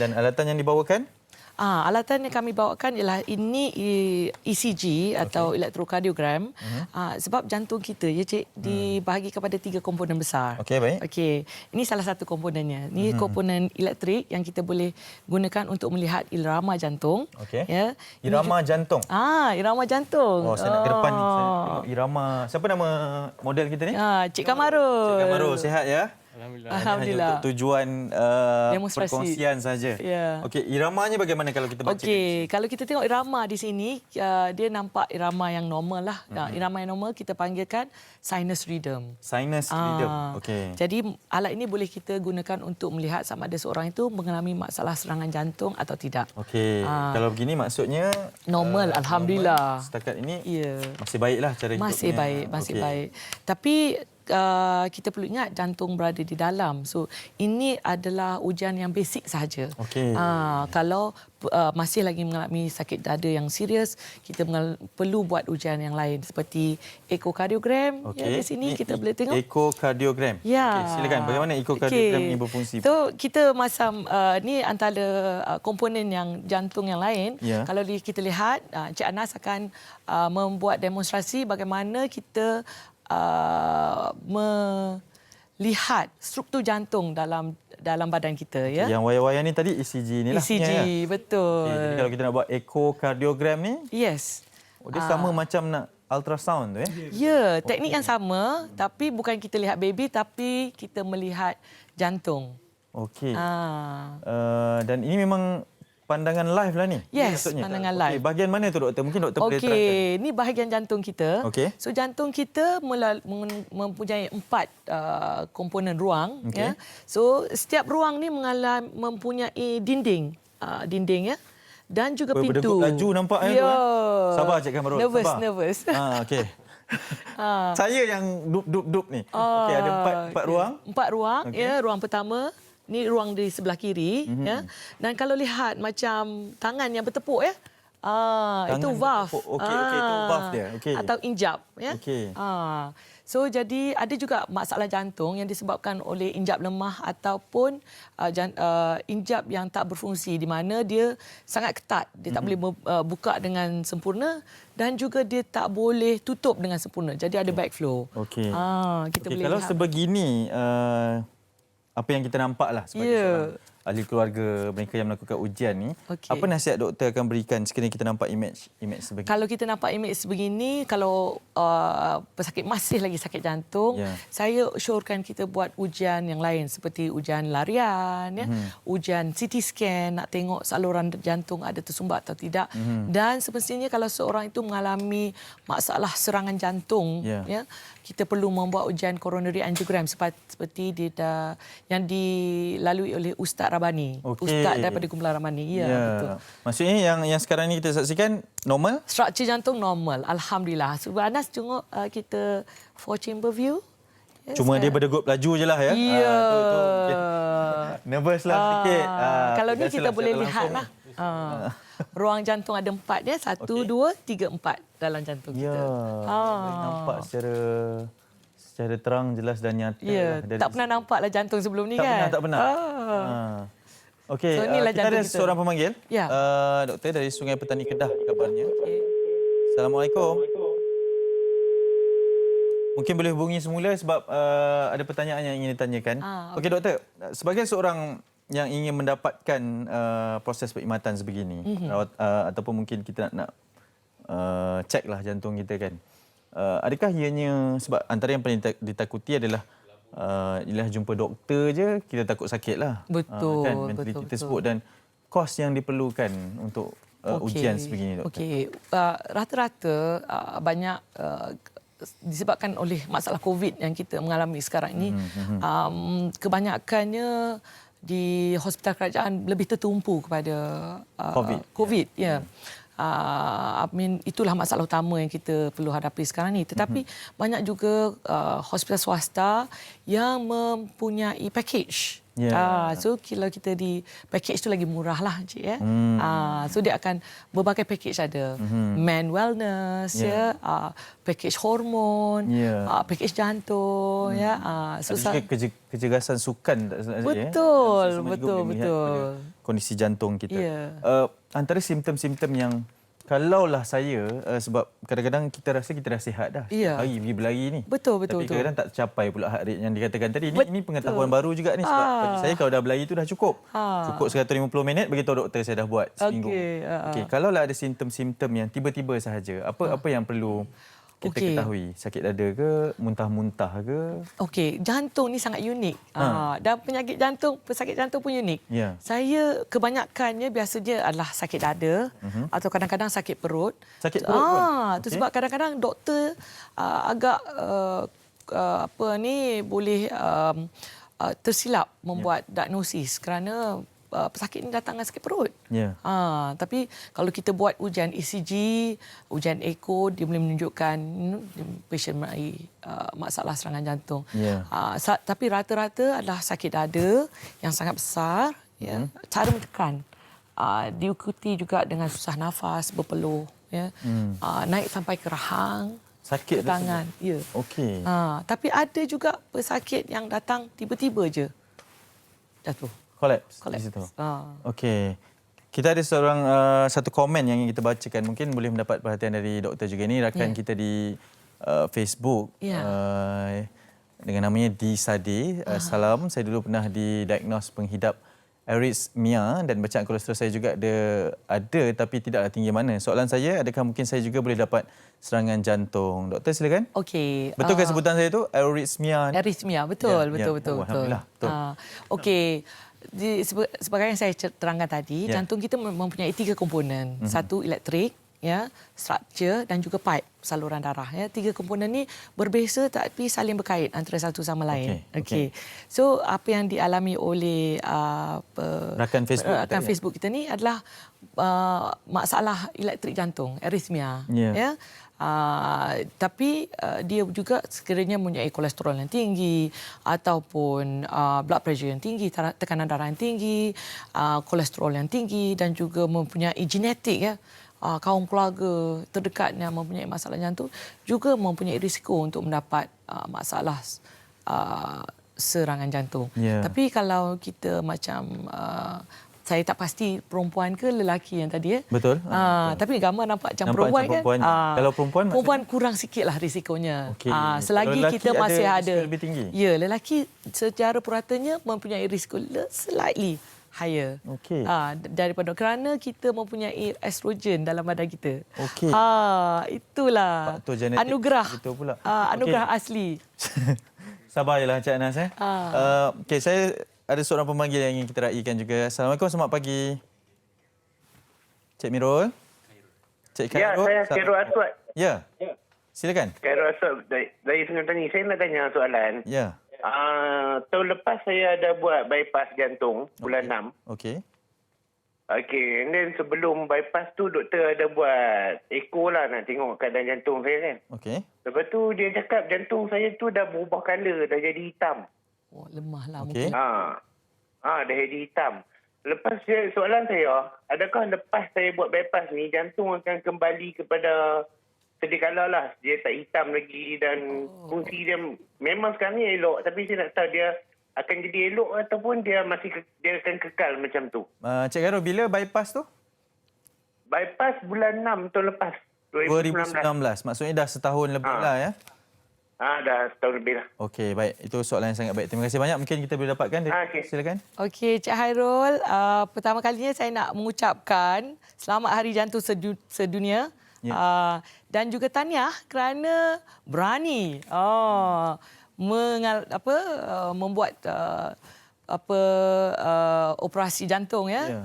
Dan alatan yang dibawakan? Alatan yang kami bawakan ialah ini ECG atau elektrokardiogram. Sebab jantung kita, ya Cik, dibahagi kepada 3 komponen besar. Okey, baik. Okey, ini salah satu komponennya. Ini komponen elektrik yang kita boleh gunakan untuk melihat irama jantung. Okey. Ya. Irama jantung. Irama jantung. Oh, saya nak ke depan ni. Saya nak tengok irama. Siapa nama model kita ni? Cik Kamarul. Cik Kamarul, sihat ya? Alhamdulillah. Untuk tujuan Demonstrasi. perkongsian saja. Ya. Okey, iramanya bagaimana kalau kita baca? Okey, kalau kita tengok irama di sini, dia nampak irama yang normal lah. Irama yang normal kita panggilkan sinus rhythm. Sinus rhythm. Okey. Jadi alat ini boleh kita gunakan untuk melihat sama ada seorang itu mengalami masalah serangan jantung atau tidak. Okey. Kalau begini maksudnya Normal, alhamdulillah. Normal. Setakat ini Ya. masih baiklah cara hidupnya. Masih baik. Tapi kita perlu ingat jantung berada di dalam. So ini adalah ujian yang basic sahaja. Okey. Kalau masih lagi mengalami sakit dada yang serius, kita perlu buat ujian yang lain seperti ekokardiogram. Okey. Ya, di sini kita boleh tengok. Ekokardiogram. Ya. Okey, silakan. Bagaimana ekokardiogram ini berfungsi? So kita masam ni antara komponen yang jantung yang lain. Ya. Kalau kita lihat, Cik Anas akan membuat demonstrasi bagaimana kita melihat struktur jantung dalam badan kita, ya. Yang wayar-wayar ni tadi ECG ni lah. ECG, Ya. betul. Okay, jadi kalau kita nak buat ekokardiogram ni, Yes. dia sama macam nak ultrasound tu ya? Ya, teknik yang sama, tapi bukan kita lihat baby, tapi kita melihat jantung. Okey. Ah. Dan ini memang pandangan live lah ni? Yes, maksudnya? pandangan Okey, live. bahagian mana tu doktor? Mungkin doktor boleh terangkan. Okey, ini bahagian jantung kita. Okey. So jantung kita mempunyai 4 komponen ruang. Okey. Ya. So setiap ruang ni mempunyai dinding, ya, dan juga pintu. Berdegup laju nampaknya tu. Ya. Sabar Cik Kamarul. Nervous. Okey. Saya yang dup ni. Okey, ada 4 ruang. 4 ruang, Okey. ya. Ruang pertama ni ruang di sebelah kiri, ya. Dan kalau lihat macam tangan yang bertepuk, ya. Itu valve. Okey, itu valve dia. Okey. Atau injap, ya. Okey. So jadi ada juga masalah jantung yang disebabkan oleh injap lemah ataupun injap yang tak berfungsi, di mana dia sangat ketat, dia tak boleh buka dengan sempurna dan juga dia tak boleh tutup dengan sempurna. Jadi ada backflow. Okey. Kita Okey, boleh kalau lihat. sebegini apa yang kita nampaklah sebagai seorang ahli keluarga mereka yang melakukan ujian ni, Okey. apa nasihat doktor akan berikan sekiranya kita nampak image sebegini? Kalau kita nampak imej sebegini, kalau pesakit masih lagi sakit jantung, saya syorkan kita buat ujian yang lain seperti ujian larian, ya, ujian CT scan, nak tengok saluran jantung ada tersumbat atau tidak. Dan semestinya kalau seorang itu mengalami masalah serangan jantung, ya, kita perlu membuat ujian coronary angiogram seperti yang dilalui oleh Ustaz Rabani. Okey. Ustaz daripada Kumpulan Rabani. Ya, betul. Maksudnya yang sekarang ni kita saksikan normal? Struktur jantung normal, alhamdulillah. Sebab Anas tengok kita 4-chamber view. Yes, Cuma dia berdegup laju je lah ya. Ya. Tu nervous lah sedikit. Kalau ni kita biasalah boleh secara lihat langsung. lah. Ruang jantung ada 4 ya. 1, 2, 3, 4 dalam jantung Ya. kita. Nampak secara terang, jelas dan nyata. Ya, lah. tak pernah nampak lah jantung sebelum ni kan? Tak pernah. Okey, So, inilah kita ada jantung kita. seorang pemanggil. Ya. Doktor dari Sungai Petani Kedah kabarnya. Okay. Assalamualaikum. Mungkin boleh hubungi semula sebab ada pertanyaan yang ingin ditanyakan. Okey doktor, sebagai seorang yang ingin mendapatkan proses perkhidmatan sebegini, ataupun mungkin kita nak ceklah jantung kita kan. Adakah ianya, sebab antara yang paling ditakuti adalah ialah jumpa doktor je kita takut sakit lah. Betul. Kan mentaliti tersebut dan kos yang diperlukan untuk ujian sebegini doktor. Okey, rata-rata banyak disebabkan oleh masalah COVID yang kita mengalami sekarang ini, kebanyakannya di hospital kerajaan lebih tertumpu kepada COVID. Ya. Itulah masalah utama yang kita perlu hadapi sekarang ni. Tetapi banyak juga hospital swasta yang mempunyai package So kalau kita di package tu lagi murah lah cik ya. So dia akan berbagai package ada. Men wellness package hormon, package jantung So ada juga kecergasan sukan betul, kondisi jantung kita. Antara simptom-simptom yang kalaulah saya sebab kadang-kadang kita rasa sihat dah. Hari pergi berlari ni. Betul. Tapi kadang-kadang tak tercapai pula heart rate yang dikatakan tadi. Ini pengetahuan baru juga ni sebab bagi saya kalau dah berlari tu dah cukup. Cukup 150 minit beritahu doktor saya dah buat seminggu. Okey, kalaulah ada simptom-simptom yang tiba-tiba sahaja, apa yang perlu kita ketahui? Sakit dada ke, muntah-muntah ke? Okey, jantung ni sangat unik. Dan penyakit jantung, pesakit jantung pun unik. Saya kebanyakannya biasanya adalah sakit dada atau kadang-kadang sakit perut. Sakit perut pun? Itu sebab kadang-kadang doktor agak boleh tersilap membuat diagnosis kerana pesakit ini datang dengan sakit perut. Tapi kalau kita buat ujian ECG, ujian echo, dia boleh menunjukkan pasien mengalami masalah serangan jantung. Tapi rata-rata adalah sakit dada yang sangat besar. Cara menekan diikuti juga dengan susah nafas, berpeluh, naik sampai ke rahang, sakit ke tangan. Okey. Tapi ada juga pesakit yang datang tiba-tiba je jatuh. Collapse. Di situ. Okey. Kita ada satu komen yang ingin kita bacakan. Mungkin boleh mendapat perhatian dari doktor juga. Ini rakan kita di Facebook. Dengan namanya D. Sade. Salam, saya dulu pernah didiagnos penghidap arrhythmia dan bacaan kolesterol saya juga ada tapi tidaklah tinggi mana. Soalan saya, adakah mungkin saya juga boleh dapat serangan jantung? Doktor silakan. Okey. Betul ke sebutan saya tu? Arrhythmia. Arrhythmia, betul. Alhamdulillah. Betul. Okey. Sebagai yang saya terangkan tadi, jantung kita mempunyai 3 komponen. Satu elektrik, structure dan juga pipe saluran darah. 3 komponen ni berbeza tapi saling berkait antara satu sama lain. Okey. So apa yang dialami oleh rakan Facebook kita ni adalah masalah elektrik jantung, arrhythmia. Tapi dia juga sekiranya mempunyai kolesterol yang tinggi ataupun blood pressure yang tinggi, tekanan darah yang tinggi, kolesterol yang tinggi dan juga mempunyai genetik kaum keluarga terdekatnya mempunyai masalah jantung juga mempunyai risiko untuk mendapat masalah serangan jantung. Tapi kalau kita macam saya tak pasti perempuan ke lelaki yang tadi Betul. Tapi gambar nampak macam perempuan kan. Kalau perempuan kurang sikitlah risikonya. Okay. Selagi kita masih ada lebih tinggi. Ya, lelaki secara puratanya mempunyai risiko slightly higher. Daripada kerana kita mempunyai estrogen dalam badan kita. Itulah anugerah. Itu pula. Anugerah asli. Sabarlah Cik Anas. Okey, saya ada seorang pemanggil yang ingin kita raikan juga. Assalamualaikum, selamat pagi. Cik Mirul. Cik Khairul. Ya, saya Khairul Aswad. Ya. Silakan. Khairul Aswad dari Sungai Petani. Saya nak tanya soalan. Ya. Tahun lepas saya ada buat bypass jantung bulan 6. Okey. Okey, and then sebelum bypass tu doktor ada buat echo lah nak tengok keadaan jantung saya kan. Okey. Lepas tu dia cakap jantung saya tu dah berubah color, dah jadi hitam. Oh, lemahlah mungkin. Dah jadi hitam. Lepas soalan saya, adakah lepas saya buat bypass ni jantung akan kembali kepada sedia kala lah. Dia tak hitam lagi dan fungsi dia memang sekarang ni elok, tapi saya nak tahu dia akan jadi elok ataupun dia akan kekal macam tu. Cik Khairul, bila bypass tu? Bypass bulan 6 tahun lepas. 2019. Maksudnya dah setahun lebih lah ya? Dah setahun lebih lah. Okey, baik. Itu soalan yang sangat baik. Terima kasih banyak. Mungkin kita boleh dapatkan. Silakan. Okey, Cik Khairul. Pertama kalinya saya nak mengucapkan Selamat Hari Jantung Sedunia. Dan juga tahniah kerana berani membuat operasi jantung ya.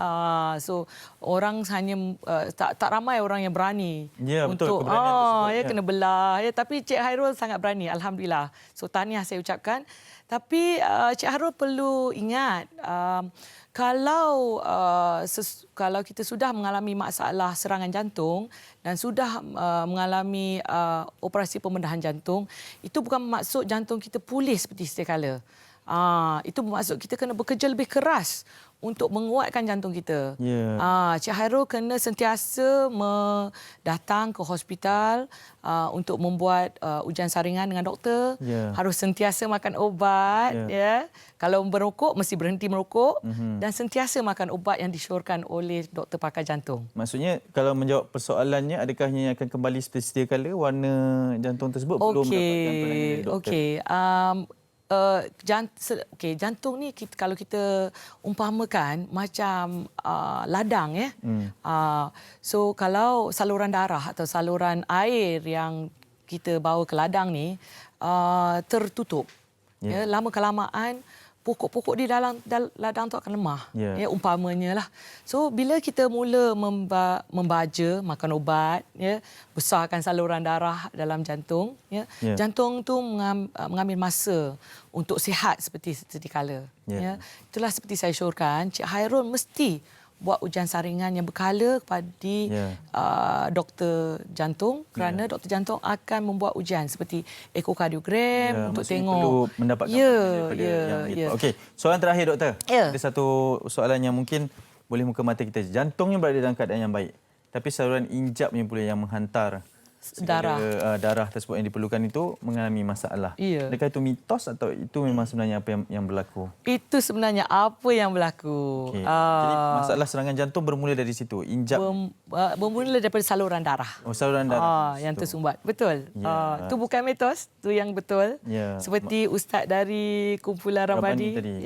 So orang hanya tak ramai orang yang berani untuk kena belah ya, tapi Cik Khairul sangat berani, alhamdulillah. So tahniah saya ucapkan. Tapi Cik Khairul perlu ingat kalau kita sudah mengalami masalah serangan jantung dan sudah mengalami operasi pembedahan jantung, itu bukan maksud jantung kita pulih seperti sedia kala. Itu bermaksud kita kena bekerja lebih keras untuk menguatkan jantung kita. Ya. Cik Hairul kena sentiasa datang ke hospital untuk membuat ujian saringan dengan doktor. Ya. Harus sentiasa makan ubat. Ya. Kalau merokok, mesti berhenti merokok. Dan sentiasa makan ubat yang disyorkan oleh doktor pakar jantung. Maksudnya kalau menjawab persoalannya, adakah ia akan kembali seperti sedia kala warna jantung tersebut belum mendapatkan penanganan dari doktor? Jantung ni kalau kita umpamakan macam ladang ya. So kalau saluran darah atau saluran air yang kita bawa ke ladang ni tertutup. Ya, lama kelamaan pokok-pokok di dalam ladang tu akan lemah. Ya, umpamanya lah. So bila kita mula membaja, makan ubat, ya, besarkan saluran darah dalam jantung, ya, jantung tu mengambil masa untuk sihat seperti sedia kala. Ya. Itulah seperti saya syorkan, Cik Hairul mesti buat ujian saringan yang berkala kepada doktor jantung kerana doktor jantung akan membuat ujian seperti ekokardiogram untuk tengok. Perlu mendapatkan Okey, soalan terakhir doktor. Ada satu soalan yang mungkin boleh muka mata kita. Jantungnya berada dalam keadaan yang baik, tapi saluran injapnya pula yang menghantar darah tersebut yang diperlukan itu mengalami masalah. Adakah itu mitos atau itu memang sebenarnya apa yang berlaku? Itu sebenarnya apa yang berlaku. Jadi masalah serangan jantung bermula dari situ. Injap bermula daripada saluran darah. Saluran darah. Yang tersumbat. Betul. Itu bukan mitos, itu yang betul. Seperti ustaz dari kumpulan Ramadi tadi.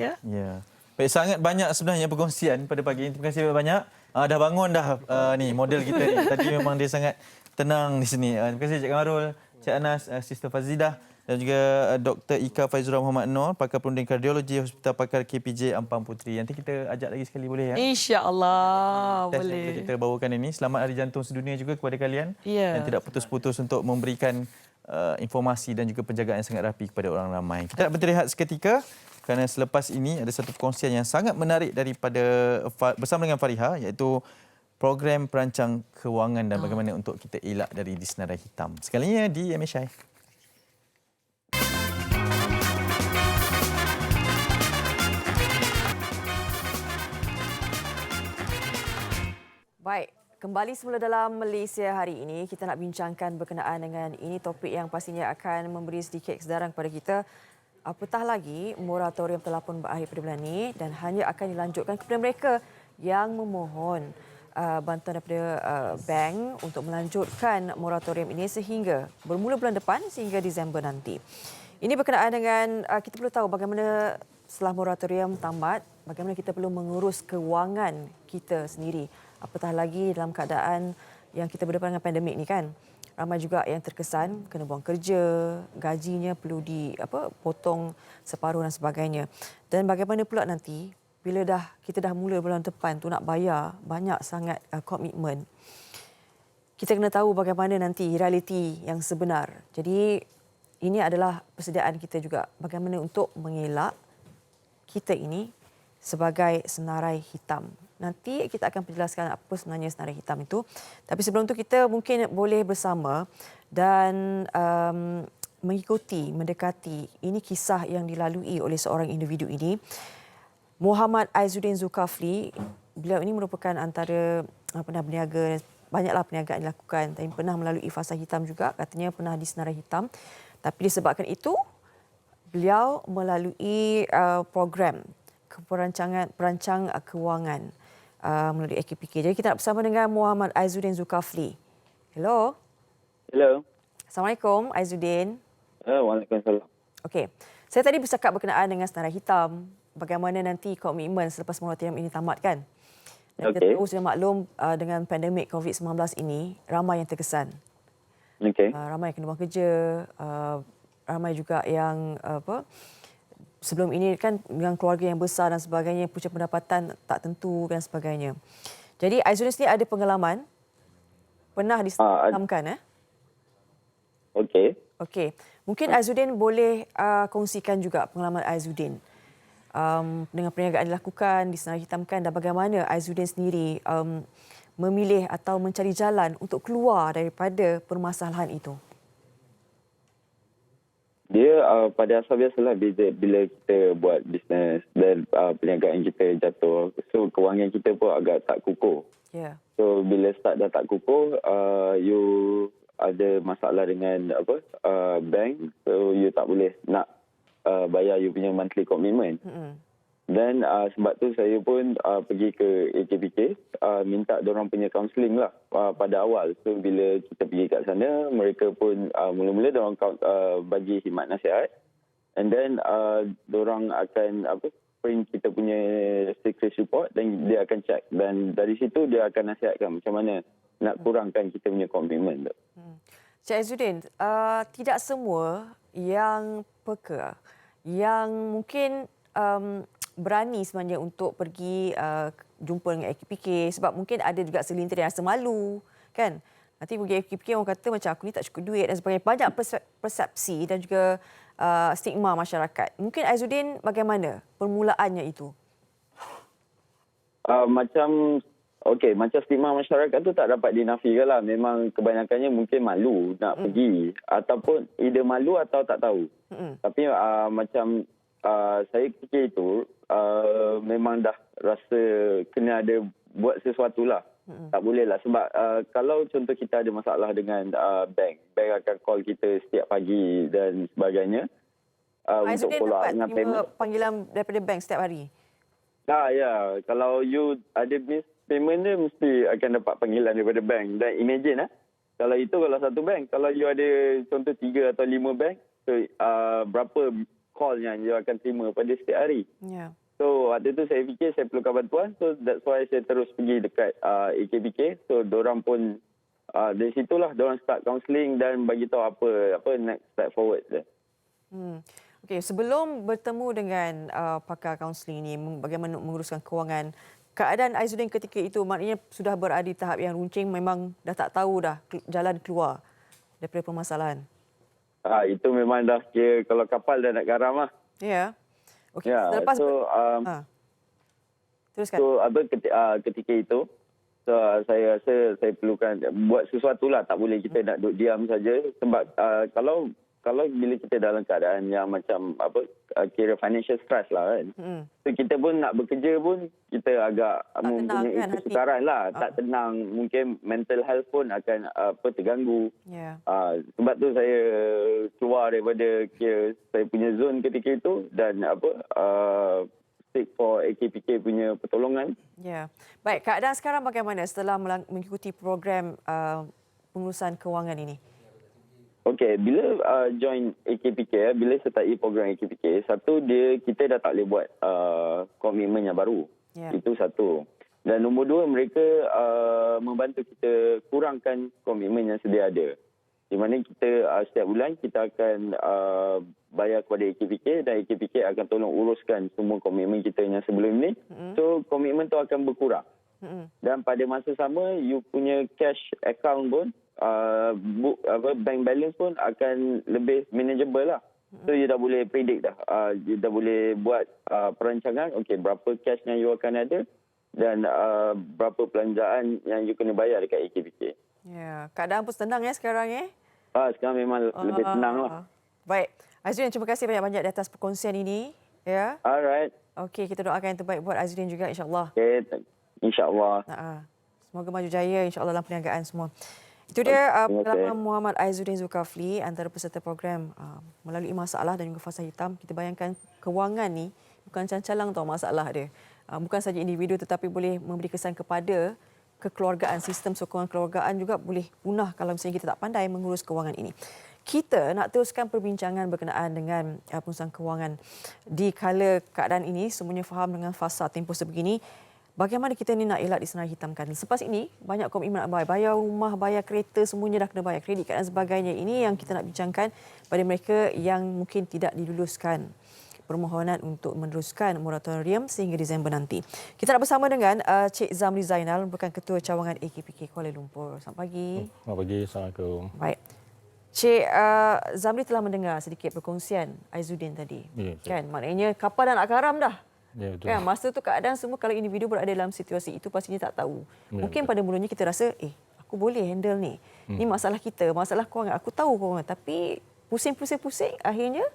Baik, sangat banyak sebenarnya perkongsian pada pagi ini. Terima kasih banyak. Dah bangun dah ni model kita ni. Tadi memang dia sangat tenang di sini. Terima kasih Cik Kamarul, Cik Anas, Sister Fazidah dan juga Dr. Ika Faizura Muhammad Noor, pakar perunding kardiologi Hospital Pakar KPJ Ampang Puteri. Nanti kita ajak lagi sekali boleh ya? InsyaAllah boleh. Kita bawakan ini. Selamat Hari Jantung Sedunia juga kepada kalian. Dan tidak putus-putus untuk memberikan informasi dan juga penjagaan yang sangat rapi kepada orang ramai. Kita nak berrehat seketika kerana selepas ini ada satu perkongsian yang sangat menarik daripada bersama dengan Fariha, iaitu program perancang kewangan dan bagaimana untuk kita elak dari disenarai hitam. Sekalinya di MSI. Baik, kembali semula dalam Malaysia hari ini. Kita nak bincangkan berkenaan dengan ini topik yang pastinya akan memberi sedikit kesedaran kepada kita. Apatah lagi, moratorium telah pun berakhir pada bulan ini dan hanya akan dilanjutkan kepada mereka yang memohon bantuan daripada bank untuk melanjutkan moratorium ini sehingga bermula bulan depan sehingga Disember nanti. Ini berkenaan dengan kita perlu tahu bagaimana setelah moratorium tamat, bagaimana kita perlu mengurus kewangan kita sendiri. Apatah lagi dalam keadaan yang kita berdepan dengan pandemik ni kan. Ramai juga yang terkesan kena buang kerja, gajinya perlu potong separuh dan sebagainya. Dan bagaimana pula nanti bila kita dah mula bulan depan tu nak bayar banyak sangat komitmen. Kita kena tahu bagaimana nanti realiti yang sebenar. Jadi ini adalah persediaan kita juga bagaimana untuk mengelak kita ini sebagai senarai hitam. Nanti kita akan penjelaskan apa sebenarnya senarai hitam itu. Tapi sebelum itu kita mungkin boleh bersama dan mendekati ini kisah yang dilalui oleh seorang individu ini. Muhammad Aizuddin Zulkafli, beliau ini merupakan antara pernah berniaga, banyaklah perniagaan dilakukan, tapi pernah melalui fasa hitam juga, katanya pernah di senarai hitam. Tapi disebabkan itu, beliau melalui program perancang kewangan melalui AKPK. Jadi kita nak bersama dengan Muhammad Aizuddin Zulkafli. Hello. Hello. Assalamualaikum Aizuddin. Waalaikumsalam. Okey. Saya tadi bercakap berkenaan dengan senarai hitam. Bagaimana nanti komitmen selepas moratorium ini tamat kan? Dan kita tahu sudah maklum dengan pandemik COVID-19 ini, ramai yang terkesan. Ramai yang kena buang kerja, ramai juga yang sebelum ini kan dengan keluarga yang besar dan sebagainya, punca pendapatan tak tentu dan sebagainya. Jadi Aizuddin sendiri ada pengalaman pernah disetamkan Okey. Mungkin Aizuddin boleh kongsikan juga pengalaman Aizuddin dengan perniagaan dilakukan, disenarai hitamkan dan bagaimana Aizuddin sendiri memilih atau mencari jalan untuk keluar daripada permasalahan itu. Dia dia pada asal biasalah bila kita buat bisnes dan perniagaan kita jatuh, so kewangan kita pun agak tak kukuh. Ya. So bila start dah tak kukuh, you ada masalah dengan bank, so you tak boleh nak bayar you punya monthly commitment. Dan sebab tu saya pun pergi ke AKPK, minta dorang punya counselling lah pada awal. So bila kita pergi kat sana, mereka pun mula-mula dorang bagi khidmat nasihat. And then dorang akan print kita punya secret report dan dia akan check. Dan dari situ dia akan nasihatkan macam mana nak kurangkan kita punya komitmen tu. Cik Aizudin, tidak semua yang peka, yang mungkin berani sebenarnya untuk pergi jumpa dengan AKPK sebab mungkin ada juga segelintir yang rasa malu, kan? Nanti pergi AKPK orang kata macam aku ni tak cukup duit dan sebagainya. Banyak persepsi dan juga stigma masyarakat. Mungkin Aizudin bagaimana permulaannya itu? Macam stigma masyarakat tu tak dapat dinafikan lah. Memang kebanyakannya mungkin malu nak pergi ataupun either malu atau tak tahu. Tapi macam saya fikir itu memang dah rasa kena ada buat sesuatu lah. Tak boleh lah sebab kalau contoh kita ada masalah dengan bank akan call kita setiap pagi dan sebagainya untuk follow up dengan payment. Panggilan daripada bank setiap hari? Ya. Kalau you ada miss payment dia mesti akan dapat panggilan daripada bank. Dan imagine kalau satu bank, kalau you ada contoh 3 atau 5 bank, so berapa call yang you akan terima pada setiap hari. Ya. So waktu tu saya fikir saya perlukan bantuan, so that's why saya terus pergi dekat AKPK. So dorang pun dari situlah dorang start counselling dan bagi tahu apa next step forward dia. Okey, sebelum bertemu dengan pakar kaunseling ini, bagaimana menguruskan kewangan, keadaan Aizudin ketika itu maknanya sudah berada di tahap yang runcing, memang dah tak tahu dah jalan keluar daripada permasalahan. Itu memang dah kira kalau kapal dah nak garam lah. Ya. Okey, Ya, selepas teruskan. So ketika itu saya rasa saya perlukan buat sesuatu lah. Tak boleh kita nak duduk diam saja sebab kalau bila kita dalam keadaan yang macam kira financial stress lah kan. So kita pun nak bekerja pun kita agak mempunyai kesukaran lah. Tak tenang, mungkin mental health pun akan terganggu. Yeah. Sebab tu saya keluar daripada kira saya punya zone ketika itu dan seek for AKPK punya pertolongan. Ya. Baik, keadaan sekarang bagaimana setelah mengikuti program pengurusan kewangan ini? Okey, bila join AKPK, bila sertai program AKPK, satu kita dah tak boleh buat komitmen yang baru. Yeah. Itu satu. Dan nombor dua, mereka membantu kita kurangkan komitmen yang sedia ada. Di mana kita setiap bulan kita akan bayar kepada AKPK dan AKPK akan tolong uruskan semua komitmen kita yang sebelum ni. So komitmen tu akan berkurang. Dan pada masa sama, you punya cash account pun bank balance pun akan lebih manageable lah. So you dah boleh predict dah. You dah boleh buat perancangan, okey berapa cash yang you akan ada dan berapa belanjaan yang you kena bayar dekat AKPK. Ya, keadaan pun tenang sekarang sekarang memang lebih tenang lah. Baik. Aizudin, terima kasih banyak-banyak di atas perkongsian ini. Ya. Alright. Okey, kita doakan yang terbaik buat Aizudin juga insya-Allah. Okey, insya-Allah. Semoga maju jaya insya-Allah dalam perniagaan semua. Itu dia pengalaman Muhammad Aizudin Zulkafli, antara peserta program melalui masalah dan juga fasa hitam. Kita bayangkan kewangan ni bukan cancalang tau masalah dia. Bukan saja individu tetapi boleh memberi kesan kepada kekeluargaan, sistem sokongan kekeluargaan juga boleh punah kalau misalnya kita tak pandai mengurus kewangan ini. Kita nak teruskan perbincangan berkenaan dengan pengurusan kewangan di kala keadaan ini semuanya faham dengan fasa tempoh sebegini. Bagaimana kita ni nak elak disenar hitamkan? Selepas ini, banyak komitmen nak bayar rumah, bayar kereta, semuanya dah kena bayar, kredit kad dan sebagainya. Ini yang kita nak bincangkan pada mereka yang mungkin tidak diluluskan permohonan untuk meneruskan moratorium sehingga Disember nanti. Kita nak bersama dengan Cik Zamri Zainal, merupakan Ketua Cawangan AKPK Kuala Lumpur. Selamat pagi. Selamat pagi. Assalamualaikum. Baik. Cik Zamri telah mendengar sedikit perkongsian Aizudin tadi. Ya, kan? Maknanya kapal dah nak karam dah. Ya, betul. Kan, masa tu keadaan semua kalau individu berada dalam situasi itu pastinya tak tahu. Ya, mungkin betul. pada mulanya kita rasa, aku boleh handle ni. Ni masalah kita, masalah kewangan. Aku tahu kewangan tapi pusing-pusing akhirnya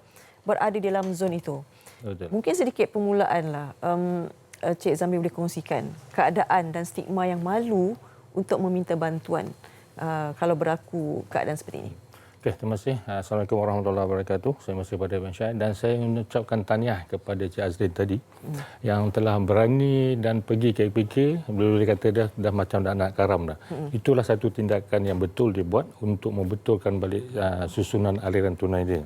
berada di dalam zon itu. Betul. Mungkin sedikit permulaan lah. Cik Zamri boleh kongsikan keadaan dan stigma yang malu untuk meminta bantuan kalau berlaku keadaan seperti ini. Okey, terima kasih. Assalamualaikum warahmatullahi wabarakatuh. Saya masih pada Abang Syed dan saya mengucapkan tahniah kepada Cik Azrin tadi yang telah berani dan pergi ke APK, boleh kata dah macam dah anak karam dah. Itulah satu tindakan yang betul dibuat untuk membetulkan balik susunan aliran tunai dia.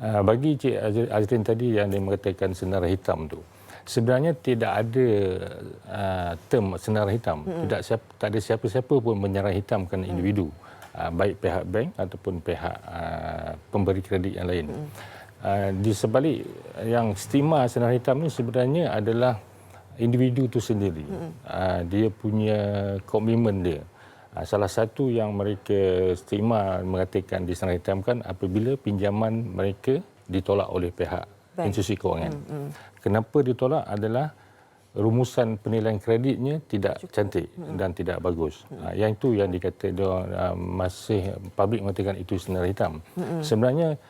Bagi Cik Azrin tadi yang dia mengatakan senarai hitam tu, sebenarnya tidak ada term senarai hitam. Tak ada siapa-siapa pun menyenarai hitamkan individu, baik pihak bank ataupun pihak pemberi kredit yang lain. Di sebalik yang stigma senarai hitam ini sebenarnya adalah individu itu sendiri. Dia punya komitmen dia. Salah satu yang mereka stigma mengatakan disenarai hitamkan apabila pinjaman mereka ditolak oleh pihak institusi kewangan. Kenapa ditolak adalah rumusan penilaian kreditnya tidak cantik dan tidak bagus. Yang itu yang dikata masih publik mengatakan itu senarai hitam. Sebenarnya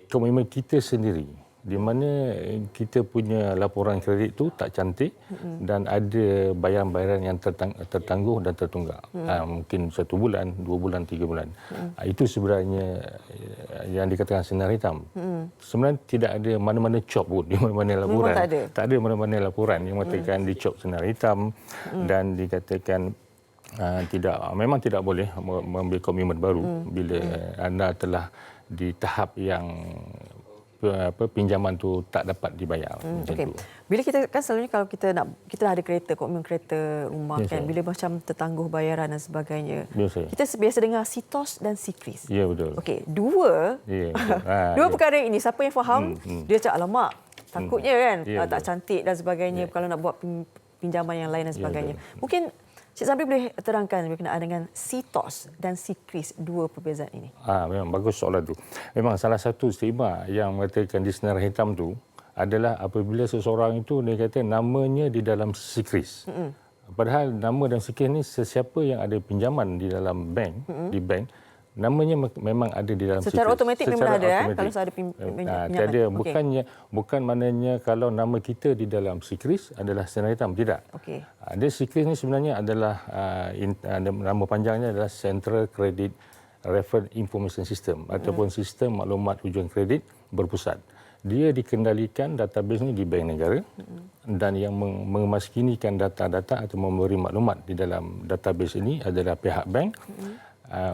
komitmen kita sendiri di mana kita punya laporan kredit itu tak cantik dan ada bayaran-bayaran yang tertangguh dan tertunggak. Mungkin 1 bulan, 2 bulan, 3 bulan. Itu sebenarnya yang dikatakan senarai hitam. Sebenarnya tidak ada mana-mana cop pun di mana-mana laporan. Tak ada mana-mana laporan yang mengatakan dicop senarai hitam dan dikatakan memang tidak boleh mengambil komitmen baru bila anda telah di tahap yang pinjaman tu tak dapat dibayar. Okey. Bila kita kan selalunya kalau kita ada kereta, komitmen kereta rumah kan, bila macam tertangguh bayaran dan sebagainya. Kita biasa dengar SITOS dan SIKRIS. Ya, betul. Okey, dua perkara ini siapa yang faham dia cakap alamak, takutnya kan tak cantik dan sebagainya kalau nak buat pinjaman yang lain dan sebagainya. Mungkin Cik Zamri boleh terangkan berkenaan dengan SITOS dan SIKRIS, dua perbezaan ini. Memang bagus soalan tu. Memang salah satu stigma yang mengatakan di senarai hitam tu adalah apabila seseorang itu dia kata namanya di dalam SIKRIS. Padahal nama dan SIKRIS ni sesiapa yang ada pinjaman di dalam bank, di bank, namanya memang ada di dalam secara SIKRIS. Otomatik memang ada kalau ada pinjaman. Bukan maknanya kalau nama kita di dalam SIKRIS adalah senarai hitam, tidak. Ada SIKRIS ni sebenarnya adalah nama panjangnya adalah Central Credit Reference Information System ataupun sistem maklumat hujung kredit berpusat. Dia dikendalikan database ni di bank negara dan yang mengemaskinikan data-data atau memberi maklumat di dalam database ini adalah pihak bank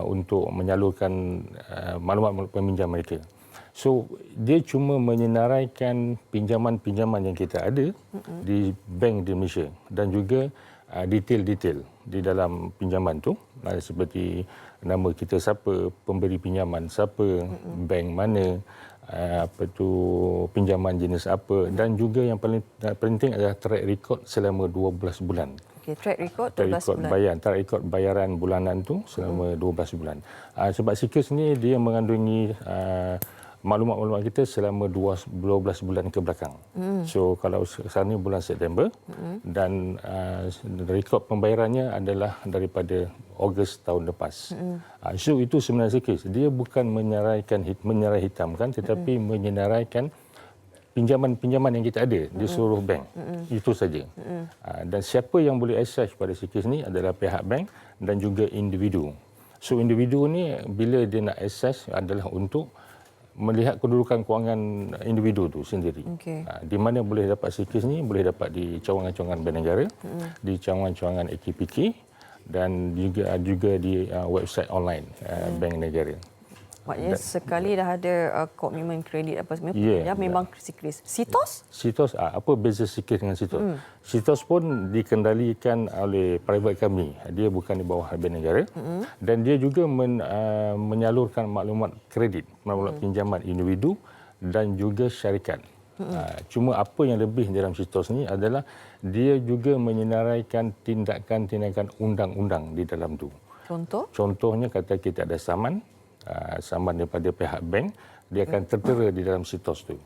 untuk menyalurkan maklumat peminjam mereka. So, dia cuma menyenaraikan pinjaman-pinjaman yang kita ada di bank di Malaysia dan juga detail-detail di dalam pinjaman tu seperti nama kita siapa, pemberi pinjaman siapa, bank mana, pinjaman jenis apa dan juga yang paling penting adalah track record selama 12 bulan. Track record 12 bulan. Track record bayaran bulanan tu selama 12 bulan. Sebab SIKRIS ni dia mengandungi maklumat-maklumat kita selama 12 bulan ke belakang. So kalau sekarang ni bulan September dan rekod pembayarannya adalah daripada Ogos tahun lepas. So itu sebenarnya SIKRIS. Dia bukan menyenarai hitamkan tetapi menyenaraikan pinjaman-pinjaman yang kita ada di seluruh bank. Itu saja. Dan siapa yang boleh akses pada SIKRIS ni adalah pihak bank dan juga individu. So individu ni bila dia nak akses adalah untuk melihat kedudukan kewangan individu tu sendiri. Di mana boleh dapat SIKRIS ni boleh dapat di cawangan-cawangan bank negara, di cawangan-cawangan AKPK dan juga di website online bank negara. Maknanya sekali dah ada komitmen kredit apa semua, memang SIKRIS. SITOS? SITOS, apa beza SIKRIS dengan SITOS? SITOS pun dikendalikan oleh private company. Dia bukan di bawah bank negara. Dan dia juga menyalurkan maklumat kredit, maklumat pinjaman individu dan juga syarikat. Cuma apa yang lebih dalam SITOS ni adalah dia juga menyenaraikan tindakan-tindakan undang-undang di dalam tu. Contohnya kata kita ada saman daripada pihak bank, dia akan tertera di dalam SITOS tu.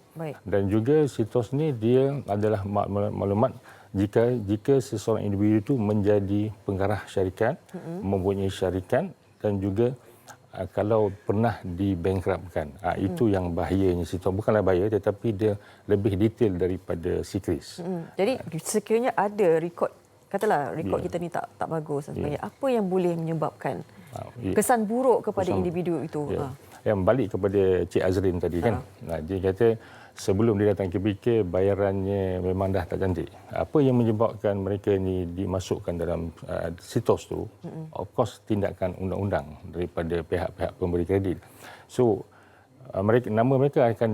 Dan juga SITOS ni dia adalah maklumat jika seseorang individu itu menjadi pengarah syarikat, mempunyai syarikat dan juga kalau pernah dibankruptkan. Itu yang bahayanya situ. Bukanlah bahaya tetapi dia lebih detail daripada SECRIS. Jadi sekiranya ada rekod, katalah rekod kita ni tak bagus dan sebagainya, apa yang boleh menyebabkan kesan buruk kepada individu itu? Yang balik kepada Cik Azrin tadi kan. Dia kata sebelum dia datang KPK bayarannya memang dah tak cantik. Apa yang menyebabkan mereka ni dimasukkan dalam sitos tu? Of course tindakan undang-undang daripada pihak-pihak pemberi kredit. So nama mereka akan